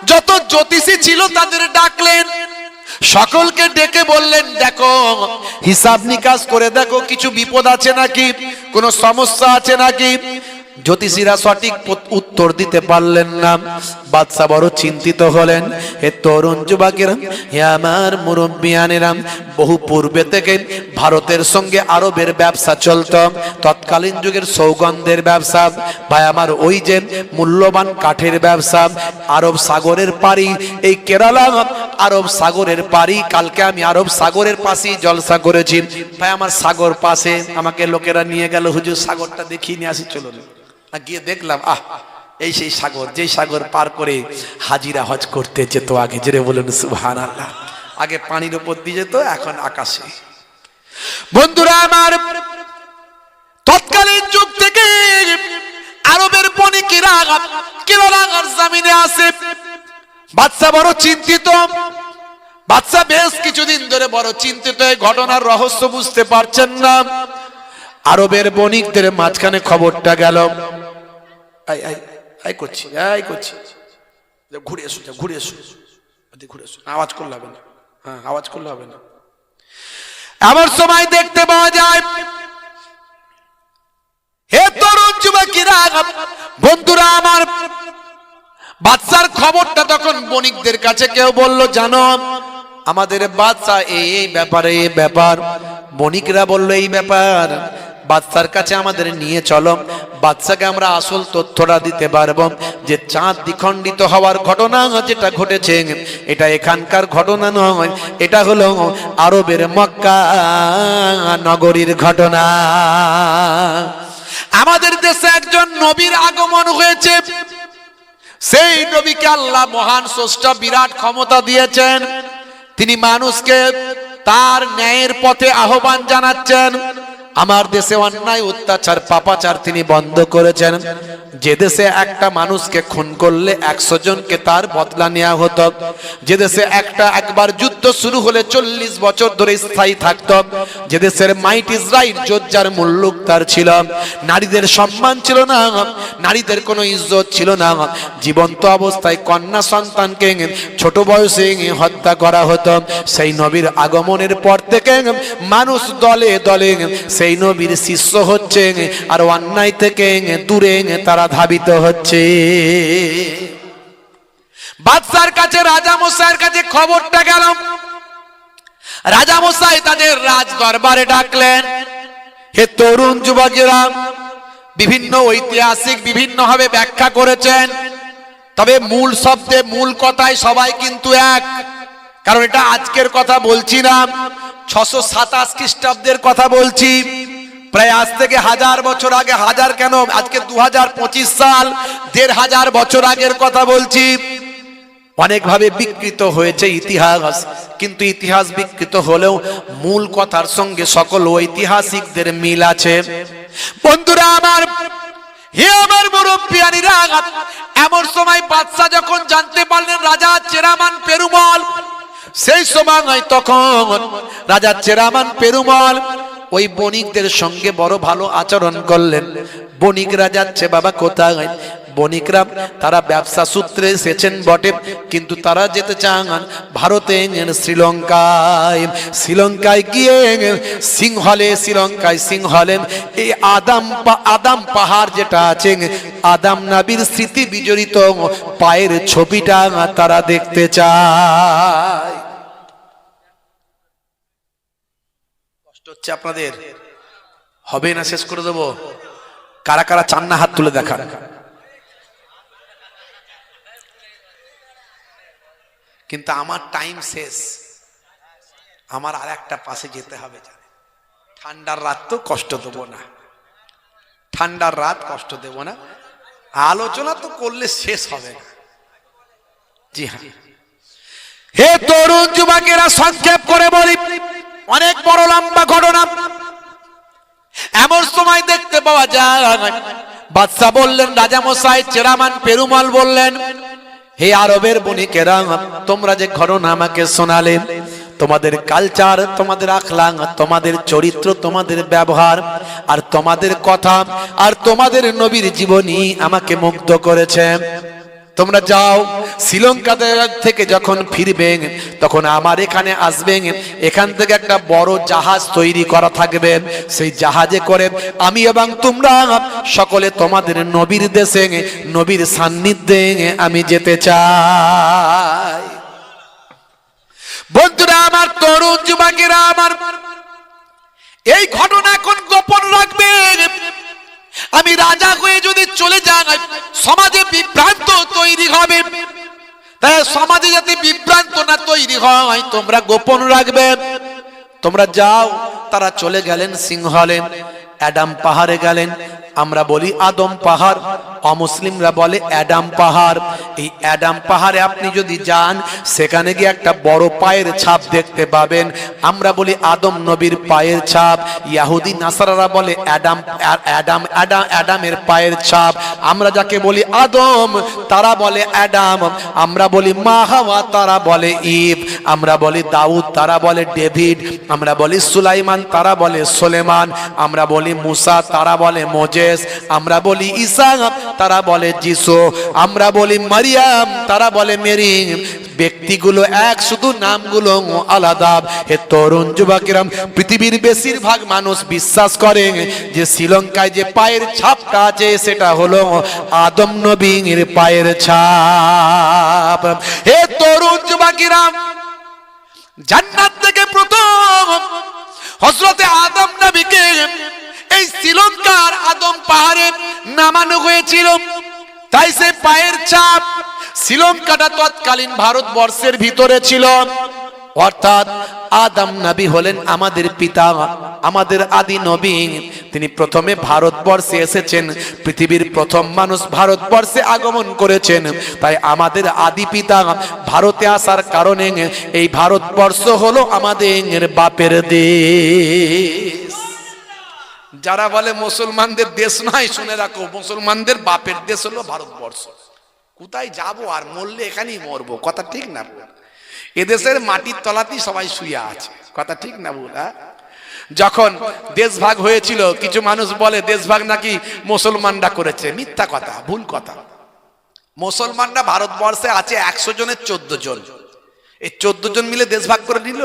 যত জ্যোতিষী ছিল তাদের ডাকলেন, সকলকে ডেকে বললেন, দেখো হিসাব নিকাশ করে দেখো কিছু বিপদ আছে নাকি, কোনো সমস্যা আছে নাকি। জ্যোতিষীরা সঠিক উত্তর দিতে পারলেন না। বাদশা বড় চিন্তিত হলেন। হে তরুণ যুবকেরা, হে আমার মুরব্বিয়ানেরা, বহু পূর্বে থেকে ভারতের সঙ্গে আরবের ব্যবসা চলত। তৎকালীন যুগের সৌগন্ধের ব্যবসা, ভাই আমার ওই যে মূল্যবান কাঠের ব্যবসা, আরব সাগরের পাড়ি, এই কেরালা আরব সাগরের পাড়ি। কালকে আমি আরব সাগরের পাশেই জলসা করেছি ভাই আমার, সাগর পাশে আমাকে লোকেরা নিয়ে গেল, হুজুর সাগরটা দেখিয়ে নিয়ে আসি চলুন। গিয়ে দেখলাম, এই সেই সাগর, যেই সাগর পার করে হাজিরা হজ করতে যেত আগে। জেরে বলুন সুবহানাল্লাহ। আগে পানির উপর দিয়ে যেত, এখন আকাশে। বন্ধুরা আমার, তৎকালীন যুগ থেকে আরবের বণিকেরা কেরালার জমিনে আসে। বাদশা বড় চিন্তিত। বাদশা বেশ কিছুদিন ধরে বড় চিন্তিত, এই ঘটনার রহস্য বুঝতে পারছেন না। আরবের বণিকদের মাঝখানে খবরটা গেল। ঘুরে এসো, ঘুরে এসো, ঘুরে এসো, আওয়াজ করলে হবে না। হ্যাঁ, আওয়াজ করলে হবে না। এমন সময় দেখতে পাওয়া যায়, হে তরুণ যুবকেরা, বন্ধুরা আমার, বাদশার খবরটা তখন বণিকদের কাছে কেউ বলল, জানো আমাদের বাদশা এই ব্যাপারে, এই ব্যাপার। বণিকরা বলল, এই ব্যাপার, বাদশার কাছে আমাদের নিয়ে চলো, বাদশাকে আমরা আসল তথ্যটা দিতে পারবো যে চাঁদ দ্বিখণ্ডিত হওয়ার ঘটনা যেটা ঘটেছে এটা এখানকার ঘটনা নয়, এটা হলো আরবের মক্কা নগরীর ঘটনা। আমাদের দেশে একজন নবীর আগমন হয়েছে, সেই নবীকে আল্লাহ মহান স্রষ্টা বিরাট ক্ষমতা দিয়েছেন। তিনি মানুষকে তার ন্যায়ের পথে আহ্বান জানাচ্ছেন। আমার দেশে অন্যায় অত্যাচার পাপাচার তিনি বন্ধ করেছেন। যে দেশে একটা মানুষকে খুন করলে 100 জনকে তার বদলা নেওয়া হতো, যে দেশে একবার যুদ্ধ শুরু হলে 40 বছর ধরে স্থায়ী থাকতো, যে দেশের মাইট ইজ রাইট, যোদ্ধার মুল্লুক তার ছিল, নারীদের সম্মান ছিল না, নারীদের কোনো ইজ্জত ছিল না, জীবন্ত অবস্থায় কন্যা সন্তানকে ছোট বয়সে হত্যা করা হতো। সেই নবীর আগমনের পর থেকে মানুষ দলে দলে সেই নবীর শিষ্য হচ্ছে আর অন্যায় থেকে দূরে তারা ধাবিত হচ্ছে। বাদশার কাছে রাজা মশাইয়ের কাছে খবরটা গেল। রাজা মশাই তাদের রাজ দরবারে ডাকলেন। হে তরুণ যুবকেরা, বিভিন্ন ঐতিহাসিক বিভিন্ন ভাবে ব্যাখ্যা করেছেন, তবে মূল শব্দে মূল কথায় সবাই কিন্তু এক। কারণ এটা আজকের কথা বলছি না, 627 খ্রিস্টাব্দের কথা বলছি। প্রায় আজ থেকে 1000 বছর আগে, হাজার কেন, আজকে 2025 সাল, 1500 বছর আগের কথা বলছি। অনেকভাবে বিকৃত হয়েছে ইতিহাস, কিন্তু ইতিহাস বিকৃত হলেও মূল কথার সঙ্গে সকল ঐতিহাসিকদের মিল আছে। বন্ধুরা আমার, হে আমার মুরব্বিয়ানিরা, এমন সময় বাদশা যখন জানতে পারলেন রাজা চেরামান পেরুমল, সেই সময় তখন রাজা চেরামান পেরুমল ওই বণিকদের সঙ্গে বড় ভালো আচরণ করলেন। বণিকরা যাচ্ছে বাবা কোথায়? বণিকরা তারা ব্যবসা সূত্রে এসেছেন বটে, কিন্তু তারা যেতে চান ভারতে, শ্রীলঙ্কায়। শ্রীলঙ্কায় গিয়ে সিংহলে, শ্রীলঙ্কায় সিংহলে এই আদাম পাহাড় যেটা আছে, আদাম নবীর স্মৃতি বিজড়িত পায়ের ছবিটা তারা দেখতে চায়। কষ্ট হচ্ছে আপনাদের? হবে না, শেষ করে দেবো। কারা কারা চান না হাত তুলে দেখান। কিন্তু আমার টাইম শেষ, আমার আর একটা পাশে যেতে হবে। ঠান্ডার রাত তো কষ্ট দেবো না, ঠান্ডার রাত কষ্ট দেব না, আলোচনা তো করলে শেষ হবে না। জি হ্যাঁ, হে তরুণ যুবকেরা, সংক্ষেপ করে বলি, অনেক বড় লম্বা ঘটনা। এমন সময় দেখতে পাওয়া যায়, বাদশা বললেন, রাজা মশাই চেরামান পেরুমল বললেন, হে আরবের বণিকেরা, তোমরা যে ঘটনা আমাকে শোনালে, তোমাদের কালচার, তোমাদের আখলাক, তোমাদের চরিত্র, তোমাদের ব্যবহার আর তোমাদের কথা আর তোমাদের নবীর জীবনী আমাকে মুগ্ধ করেছে। তোমরা যাও, শ্রীলঙ্কা থেকে যখন ফিরবেন তখন আমার এখানে আসবেন। এখান থেকে একটা বড় জাহাজ তৈরি করা থাকবে, সেই জাহাজে করে আমি এবং তোমরা সকলে তোমাদের নবীর দেশে, নবীর সান্নিধ্যে আমি যেতে চাই। বন্ধুরা আমার, তরুণ যুবকেরা আমার, এই ঘটনা এখন গোপন রাখবে। আমি রাজা হয়ে যদি চলে যাই, সমাজে বিভ্রান্ত তৈরি হবে। তাই সমাজে যাতে বিভ্রান্ত না তৈরি হয়, তোমরা গোপন রাখবে। তোমরা যাও। তারা চলে গেলেন সিংহলে, অ্যাডাম পাহাড়ে গেলেন। আমরা বলি আদম পাহাড়, অমুসলিমরা বলে অ্যাডাম পাহাড়। এই অ্যাডাম পাহাড়ে আপনি যদি যান, সেখানে গিয়ে একটা বড় পায়ের ছাপ দেখতে পাবেন। আমরা বলি আদম নবীর পায়ের ছাপ, ইহুদি নাসারারা বলে অ্যাডামের পায়ের ছাপ। আমরা যাকে বলি আদম, তারা বলে অ্যাডাম। আমরা বলি মা হাওয়া, তারা বলে ইভ। আমরা বলি দাউদ, তারা বলে ডেভিড। আমরা বলি সুলাইমান, তারা বলে সুলেমান। আমরা বলি মুসা, তারা বলে মোজেস। আমরা বলি ঈসা, তারা বলে যিশু। আমরা বলি মারিয়াম, তারা বলে মেরি। ব্যক্তিগুলো এক, শুধু নামগুলো আলাদা। হে তরুণ যুবকেরা, পৃথিবীর বেশিরভাগ মানুষ বিশ্বাস করে যে শ্রীলঙ্কায় যে পায়ের ছাপটা আছে সেটা হলো আদম নবীর পায়ের ছাপ। হে তরুণ যুবকেরা, জান্নাত থেকে প্রথম হযরতে আদম নবীকে এই শ্রীলঙ্কার আদম পাহাড়ে নামানো হয়েছিল। তাই সে পায়ের ছাপ, শ্রীলঙ্কাটা তৎকালীন ভারতবর্ষের ভিতরে ছিল। অর্থাৎ আদম নবী হলেন আমাদের পিতা, আমাদের আদি নবী। তিনি প্রথমে ভারতবর্ষে এসেছেন, পৃথিবীর প্রথম মানুষ ভারতবর্ষে আগমন করেছেন। তাই আমাদের আদি পিতা ভারতে আসার কারণে এই ভারতবর্ষ হলো আমাদের বাপের দেশ। যারা বলে মুসলমানদের দেশ নয়, শুনে রাখো মুসলমানদের বাপের দেশ হলো ভারতবর্ষ। কোথায় যাব আর মরলে এখানেই মরবো, কথা ঠিক না বল? এদেশের মাটির তলাতেই সবাই শুয়ে আছে, কথা ঠিক না বল? যখন দেশ ভাগ হয়েছিল কিছু মানুষ বলে দেশ ভাগ নাকি মুসলমানরা করেছে, মিথ্যা কথা, ভুল কথা। মুসলমানরা ভারতবর্ষে আছে 100 জনের 14 জন, এই 14 জন মিলে দেশ ভাগ করে নিল?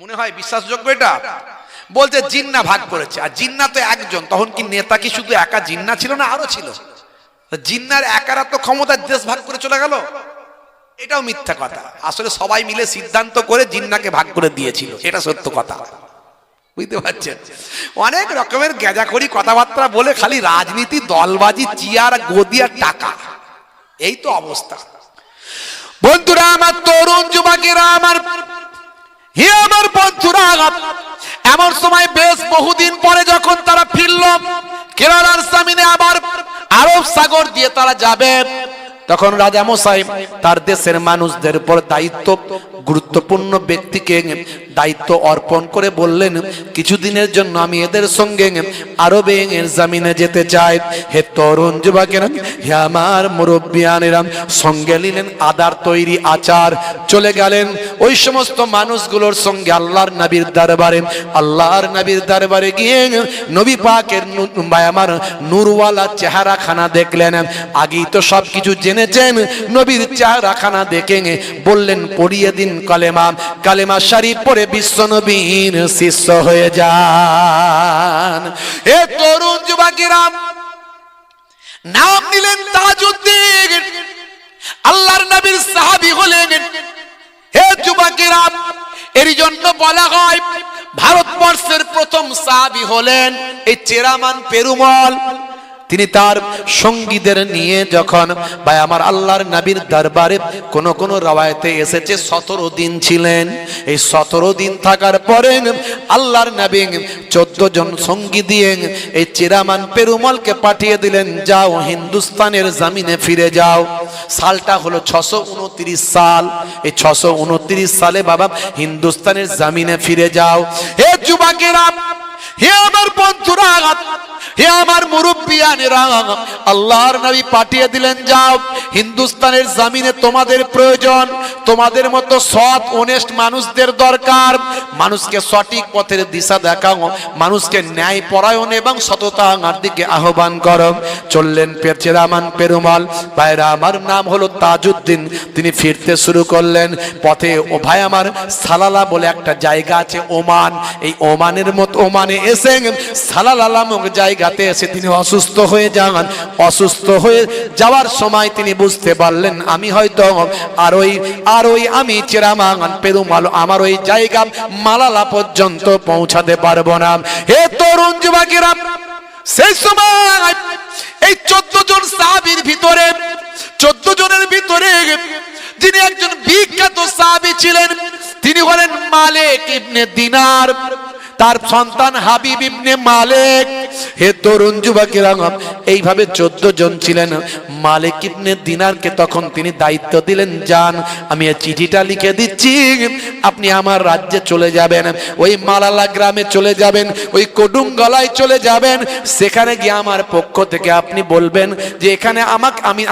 মনে হয় বিশ্বাসযোগ্য এটা? বলছে জিন্না ভাগ করেছে, আর জিন্না তো একজন, তখন কি নেতা কি শুধু একা জিন্না ছিল না আরো ছিল? জিন্নার একারা তো ক্ষমতা দেশ ভাগ করে চলে গেল, এটাও মিথ্যা কথা। আসলে সবাই মিলে সিদ্ধান্ত করে জিন্নাকে ভাগ করে দিয়েছিল, এটা সত্য কথা, বুঝতে পারছেন? অনেক রকমের গেজাখড়ি কথাবার্তা বলে খালি রাজনীতি, দলবাজি, চেয়ার, গদি আর টাকা, এই তো অবস্থা। বন্ধুরা আমার, তরুণ যুবকেরা আমার, হে আমার বন্ধুরা, এমন সময় বেশ বহুদিন পরে যখন তারা ফিরল কেরালার জামিনে, আবার আরব সাগর দিয়ে তারা যাবে, তখন রাজা মশাই তার দেশের মানুষদের উপর দায়িত্ব, গুরুত্বপূর্ণ ব্যক্তিকে দায়িত্ব অর্পণ করে বললেন, কিছুদিনের জন্য আমি এদের সঙ্গে আরবের জামিনে যেতে চাই। হে তরুণ যুবকেরা, হে আমার মুরব্বিয়ানেরা, সঙ্গে নিলেন আদার তৈরি আচার, চলে গেলেন ওই সমস্ত মানুষগুলোর সঙ্গে আল্লাহর নবীর দরবারে। আল্লাহর নবীর দরবারে গিয়ে নবী পাকের আমার নূরওয়ালা চেহারাখানা দেখলেন। আগেই তো সব কিছু জেনেছেন, নবীর চেহারাখানা দেখে বললেন, পড়িয়ে দিন কালেমা, কালেমা শরীফ পড়ে বিশ্ব নবীর শিষ্য হয়ে যান। এ তরুণ যুবকেরা, নাম নিলেন তাজউদ্দিন, আল্লাহর নবীর সাহাবী হলেন। হে যুবকেরা, এর জন্য বলা হয় ভারতবর্ষের প্রথম সাহাবী হলেন এই চেরামান পেরুমল। তিনি তার সঙ্গীদের নিয়ে যখন ভাই আমার আল্লাহর নবীর দরবারে কোন কোন রওয়ায়েতে এসেছে 17 দিন ছিলেন। এই 17 দিন থাকার পরে আল্লাহর নবী 14 জন সঙ্গী দিয়ে এই চেরামান পেরুমলকে পাঠিয়ে দিলেন, যাও হিন্দুস্তানের জমিনে ফিরে যাও। সালটা হলো 629 সাল। এই 629 সালে বাবা হিন্দুস্তানের জমিনে ফিরে যাও। হে যুবকেরা, হে আমার বন্ধুরা, হে আমার মুরব্বিয়ানেরা, আল্লাহর নবী পাঠিয়ে দিলেন, যাও হিন্দুস্তানের জমিনে তোমাদের প্রয়োজন, তোমাদের মতো সৎ অনেস্ট মানুষদের দরকার। মানুষকে সঠিক পথের দিশা দেখাও, মানুষকে ন্যায় পরায়ণ এবং সততার দিকে আহ্বান করো। চললেন চেরামান পেরুমল। ভাইরা আমার, নাম হলো তাজউদ্দিন। তিনি ফিরতে শুরু করলেন। পথে ও ভাই আমার সালালা বলে একটা জায়গা আছে ওমান, এই ওমানের মতো ওমানে এসে সালালা নামক জায়গাতে এসে তিনি অসুস্থ হয়ে যান। অসুস্থ হয়ে যাওয়ার সময় তিনি বুঝতে পারলেন, আমি হয়তো আর ওই আমি চেরামান পেরুমল আমার ওই জায়গা মালালা পর্যন্ত পৌঁছাতে পারবো না। হে তরুণ যুবকেরা, সেই সময় এই 14 জন সাহাবীর ভিতরে, 14 জনের ভিতরে যিনি একজন বিখ্যাত সাহাবী ছিলেন, তিনি হলেন মালিক ইবনে দিনার, তার সন্তান হাবিব ইবনে মালিক। হে তরুণ যুবকেরা, এইভাবে 14 জন ছিলেন। মালিক ইবনে দিনারকে তখন তিনি দায়িত্ব দিলেন, যান আমি এই চিঠিটা লিখে দিচ্ছি, আপনি আমার রাজ্যে চলে যাবেন, ওই মালালা গ্রামে চলে যাবেন, ওই কডুঙ্গলায় চলে যাবেন। সেখানে গিয়ে আমার পক্ষ থেকে আপনি বলবেন যে এখানে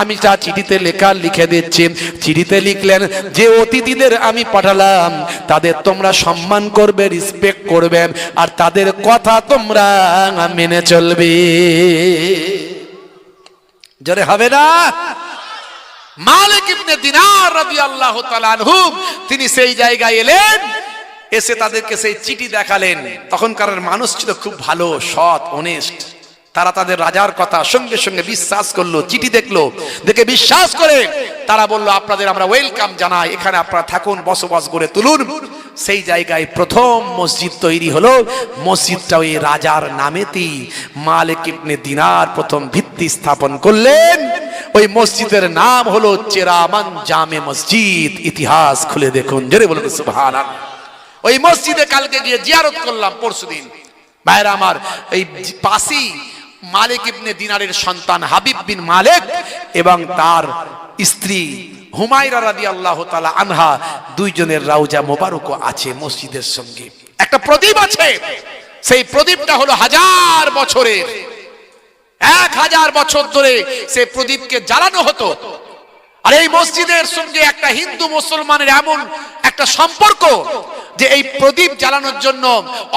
আমি যা চিঠিতে লেখা লিখে দিচ্ছি। চিঠিতে লিখলেন যে অতিথিদের আমি পাঠালাম তাদের তোমরা সম্মান করবে, রিসপেক্ট করবে, আর তাদের কথা তোমরা মেনে চলবে। জোরে হবে না? মালিক ইবনে দিনার রাদিয়াল্লাহু তাআলা আনহু তিনি সেই জায়গায় এলেন, এসে তাদেরকে সেই চিঠি দেখালেন। তখনকার মানুষ ছিল খুব ভালো, সৎ, অনেস্ট। তারা তাদের রাজার কথা সঙ্গে সঙ্গে বিশ্বাস করলো। চিঠি দেখলো, দেখে বিশ্বাস করে তারা বলল, আপনাদের আমরা ওয়েলকাম জানাই, এখানে আপনারা থাকুন, বসবাস করে তুলুন। সেই জায়গায় প্রথম মসজিদ তৈরি হলো। মসজিদটা ওই রাজার নামেতেই মালিক ইবনে দিনার প্রথম ভিত্তি স্থাপন করলেন। ওই মসজিদের নাম হলো চেরামান জামে মসজিদ। ইতিহাস খুলে দেখুন, জোরে বলুন সুবহানাল্লাহ। ওই মসজিদে কালকে গিয়ে জিয়ারত করলাম, পরশুদিন। ভাইরা আমার, এই পাশেই মালিক ইবনে দিনারের সন্তান হাবিব বিন মালিক এবং তার স্ত্রী হুমায়রা রাদিয়াল্লাহু তাআলা আনহা, দুইজনের রাউজা মোবারক আছে মসজিদের সঙ্গে। একটা প্রদীপ আছে, সেই প্রদীপটা হলো 1000 বছরের, 1000 বছর ধরে সেই প্রদীপকে জ্বালানো হতো। আর এই মসজিদের সঙ্গে একটা হিন্দু মুসলমানের এমন একটা সম্পর্ক যে এই প্রদীপ জ্বালানোর জন্য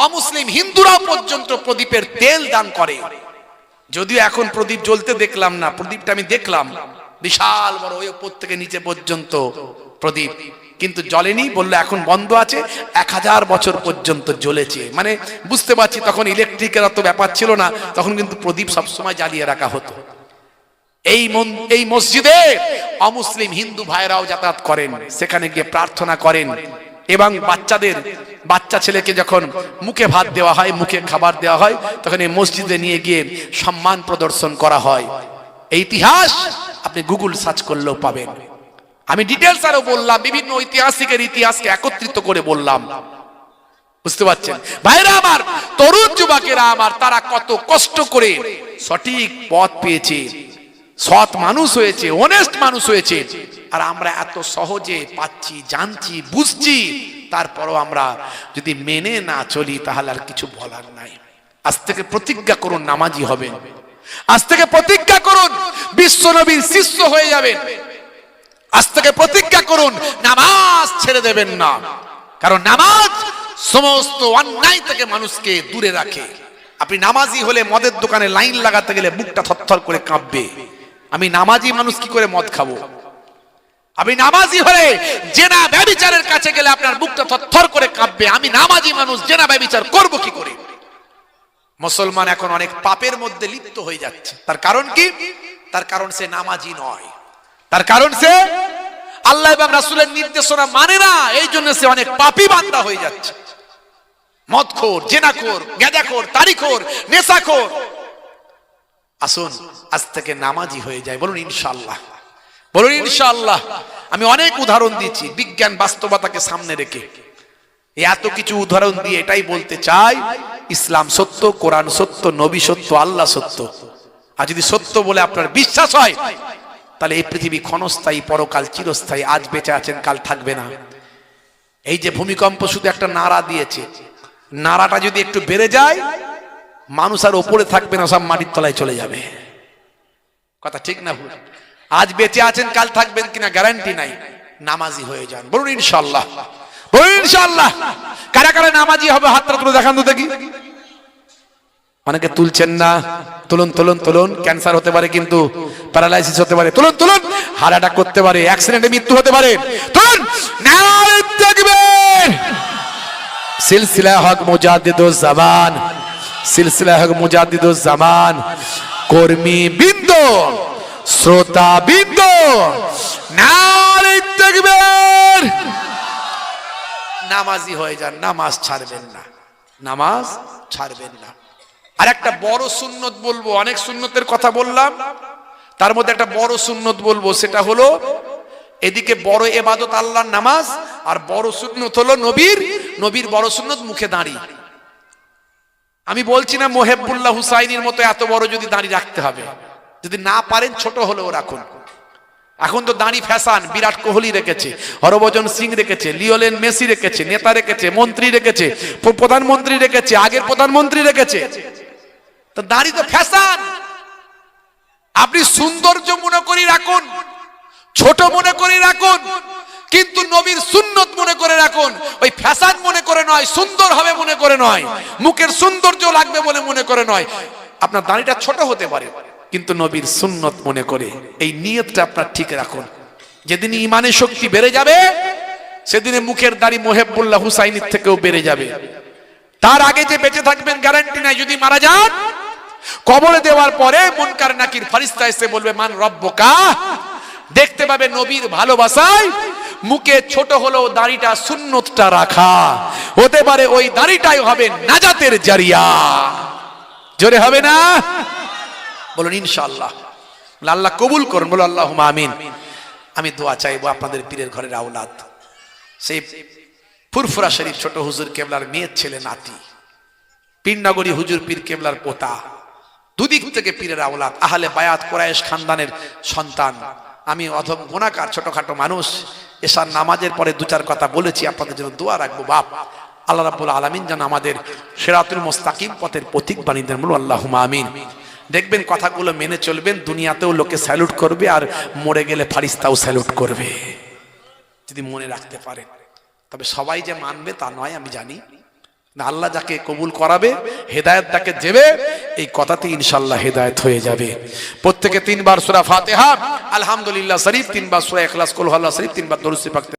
অমুসলিম হিন্দুরাও পর্যন্ত প্রদীপের তেল দান করে। যদিও এখন প্রদীপ জ্বলতে দেখলাম না, প্রদীপটা আমি দেখলাম বিশাল বড়, ওই উপর থেকে নিচে পর্যন্ত প্রদীপ, কিন্তু জ্বলেনি, বললো এখন বন্ধ আছে। 1000 বছর পর্যন্ত জ্বলেছে, মানে বুঝতে পারছি তখন ইলেকট্রিকের অত ব্যাপার ছিল না, তখন কিন্তু প্রদীপ সবসময় জ্বালিয়ে রাখা হতো। এই মসজিদে অমুসলিম হিন্দু ভাইরাও যাতায়াত করেন, সেখানে গিয়ে প্রার্থনা করেন, এবং বাচ্চা ছেলেকে যখন মুখে ভাত দেওয়া হয়, মুখে খাবার দেওয়া হয়, তখন এই মসজিদে নিয়ে গিয়ে সম্মান প্রদর্শন করা হয়। এই ইতিহাস আপনি গুগল সার্চ করলেও পাবেন। আমি ডিটেলস আরো বললাম, বিভিন্ন ঐতিহাসিকের ইতিহাসকে একত্রিত করে বললাম, বুঝতে পারছেন ভাইরা আমার, তরুণ যুবকেরা আমার, তারা কত কষ্ট করে সঠিক পথ পেয়েছে, সৎ মানুষ হয়েছে, অনেস্ট মানুষ হয়েছে। আর আমরা এত সহজে পাচ্ছি, জানছি, বুঝছি, তারপরও আমরা যদি মেনে না চলি তাহলে আর কিছু বলার নাই। আজ থেকে প্রতিজ্ঞা করুন নামাজি হবেন, আজ থেকে প্রতিজ্ঞা করুন বিশ্ব নবীর শিষ্য হয়ে যাবেন, আজ থেকে প্রতিজ্ঞা করুন নামাজ ছেড়ে দেবেন না, কারণ নামাজ সমস্ত অন্যায় থেকে মানুষকে দূরে রাখে। আপনি নামাজি হলে মদের দোকানে লাইন লাগাতে গেলে বুকটা থরথর করে কাঁপবে, আমি নামাজি মানুষ কি করে মদ খাবো? আপনি নামাজি হলে জেনা ব্যভিচারের কাছে গেলে আপনার বুকটা থরথর করে কাঁপবে, আমি নামাজি মানুষ জেনা ব্যভিচার করব কি করে? মুসলমান এখন অনেক পাপের মধ্যে লিপ্ত হয়ে যাচ্ছে। তার কারণ কি? তার কারণ সে নামাজি নয়, তার কারণ সে আল্লাহ এবং রাসূলের নির্দেশনা মানে না, এই জন্য সে অনেক পাপী বান্দা হয়ে যাচ্ছে। মদখোর, জেনাখোর, গাঁজাখোর, তারিখোর, নেশাখোর। আসুন আজ থেকে নামাজি হয়ে যায়, বলুন ইনশাআল্লাহ, বলুন ইনশাআল্লাহ। আমি অনেক উদাহরণ দিয়েছি বিজ্ঞান বাস্তবতাকে সামনে রেখে, এত কিছু উদাহরণ দিয়ে এটাই বলতে চাই, ইসলাম সত্য, কোরআন সত্য, নবী সত্য, আল্লাহ সত্য। আর যদি সত্য বলে আপনার বিশ্বাস হয়, তাহলে এই পৃথিবী ক্ষণস্থায়ী, পরকাল চিরস্থায়ী। আজ বেঁচে আছেন, কাল থাকবে না। এই যে ভূমিকম্প শুধু একটা নাড়া দিয়েছে, নাড়াটা যদি একটু বেড়ে যায়, মানুষ আর ওপরে থাকবে না, সব মাটির তলায় চলে যাবে। কথা ঠিক না ভুল? আজ বেঁচে আছেন, কাল থাকবেন কিনা গ্যারান্টি নাই। নামাজি হয়ে যান, বলুন ইনশাআল্লাহ, বলুন ইনশাআল্লাহ। কারা কারা নামাজি হবে হাতটা তুলে দেখান তো দেখি। অনেকে তুলছেন না, তুলুন তুলুন তুলুন। ক্যান্সার হতে পারে, কিন্তু প্যারালাইসিস হতে পারে, তুলুন তুলুন। হার্ট অ্যাটাক করতে পারে, অ্যাক্সিডেন্টে মৃত্যু হতে পারে, তুলুন। নারে তাকবীর। সিলসিলা হক মুজাদ্দিদুজ জামান, সিলসিলা হক মুজাদ্দিদুজ জামান, কর্মী বৃন্দ, শ্রোতা বৃন্দ, নারে তাকবীর। নামাজি হয়ে যান, নামাজ ছাড়বেন না, নামাজ ছাড়বেন না। আর একটা বড় সুন্নত বলবো, অনেক সুন্নতের কথা বললাম, তার মধ্যে একটা বড় সুন্নত বলবো, সেটা হলো এদিকে বড় ইবাদত আল্লাহর নামাজ, আর বড় সুন্নত হলো নবীর বড় সুন্নত মুখে দাঁড়ি। আমি বলছি না মোহেবুল্লাহ হুসাইনির মতো এত বড় যদি দাঁড়ি রাখতে হবে, যদি না পারেন ছোট হলেও রাখুন। এখন তো দাঁড়ি ফ্যাশন, বিরাট কোহলি রেখেছে, হরভজন সিং রেখেছে, লিওনেল মেসি রেখেছে, নেতা রেখেছে, মন্ত্রী রেখেছে, প্রধানমন্ত্রী রেখেছে, আগের প্রধানমন্ত্রী রেখেছে। তো দাঁড়ি তো ফ্যাশন। আপনি সৌন্দর্য মনে করে রাখুন, ছোট মনে করে রাখুন, কিন্তু নবীর সুন্নত মনে করে রাখুন। ওই ফ্যাশন মনে করে নয়, সুন্দর হবে মনে করে নয়, মুখের সৌন্দর্য লাগবে বলে মনে করে নয়। আপনার দাঁড়িটা ছোট হতে পারে, কিন্তু নবীর সুন্নত মনে করে। এই নিয়তটা আপনার ঠিক রাখুন। যেদিন ইমানের শক্তি বেড়ে যাবে, সেদিনে মুখের দাড়ি মোহেবুল্লাহ হুসাইনির থেকেও বেড়ে যাবে। তার আগে যে বেঁচে থাকবেন গ্যারান্টি নাই। যদি মারা যান, কবরে দেওয়ার পরে মুনকার নাকির ফেরেশতা এসে বলবে মান রব্বুকা, দেখতে পাবে নবীর ভালোবাসায় মুখে ছোট হলেও দাড়িটা সুন্নতটা রাখা। হতে পারে ওই দাড়িটাই হবে নাজাতের জারিয়া। জোরে হবে না? বলুন ইনশাআল্লাহ। আল্লাহ কবুল করুন, বলো আল্লাহুম্মা আমিন। আমি দোয়া চাইবো আপনাদের পীরের ঘরের আওলাদ, সেই ফুরফুরা শরীফ ছোট হুজুর কেবলার মেয়ের ছেলে নাতি, পীরনগরী হুজুর পীর কেবলার পোতা, দুদিক থেকে পীরের আওলাদ, আহলে বায়াত কুরাইশ খানদানের সন্তান। আমি অধম গুনাহগার ছোটখাটো মানুষ, এশার নামাজের পরে দু চার কথা বলেছি, আপনাদের জন্য দোয়া রাখবো। বাপ আল্লাহ রাব্বুল আলামিন যেন আমাদের সিরাতুল মুস্তাকিম পথের পথিক বানিয়ে দেন, বলুন আল্লাহুম্মা আমিন। দেখবেন কথাগুলো মেনে চলবেন, দুনিয়াতেও লোকে স্যালুট করবে আর মরে গেলে ফারিস্তাও স্যালুট করবে, যদি মনে রাখতে পারেন। তবে সবাই যে মানবে তা নয়, আমি জানি না। আল্লাহ যাকে কবুল করাবে, হেদায়েত তাকে দেবে, এই কথাতে ইনশাআল্লাহ হেদায়েত হয়ে যাবে। প্রত্যেকে 3 বার সূরা ফাতিহা, আলহামদুলিল্লাহ শরীফ, 3 বার সূরা ইখলাস, কুল হুয়াল্লাহু শরীফ, 3 বার দরুদ শরীফ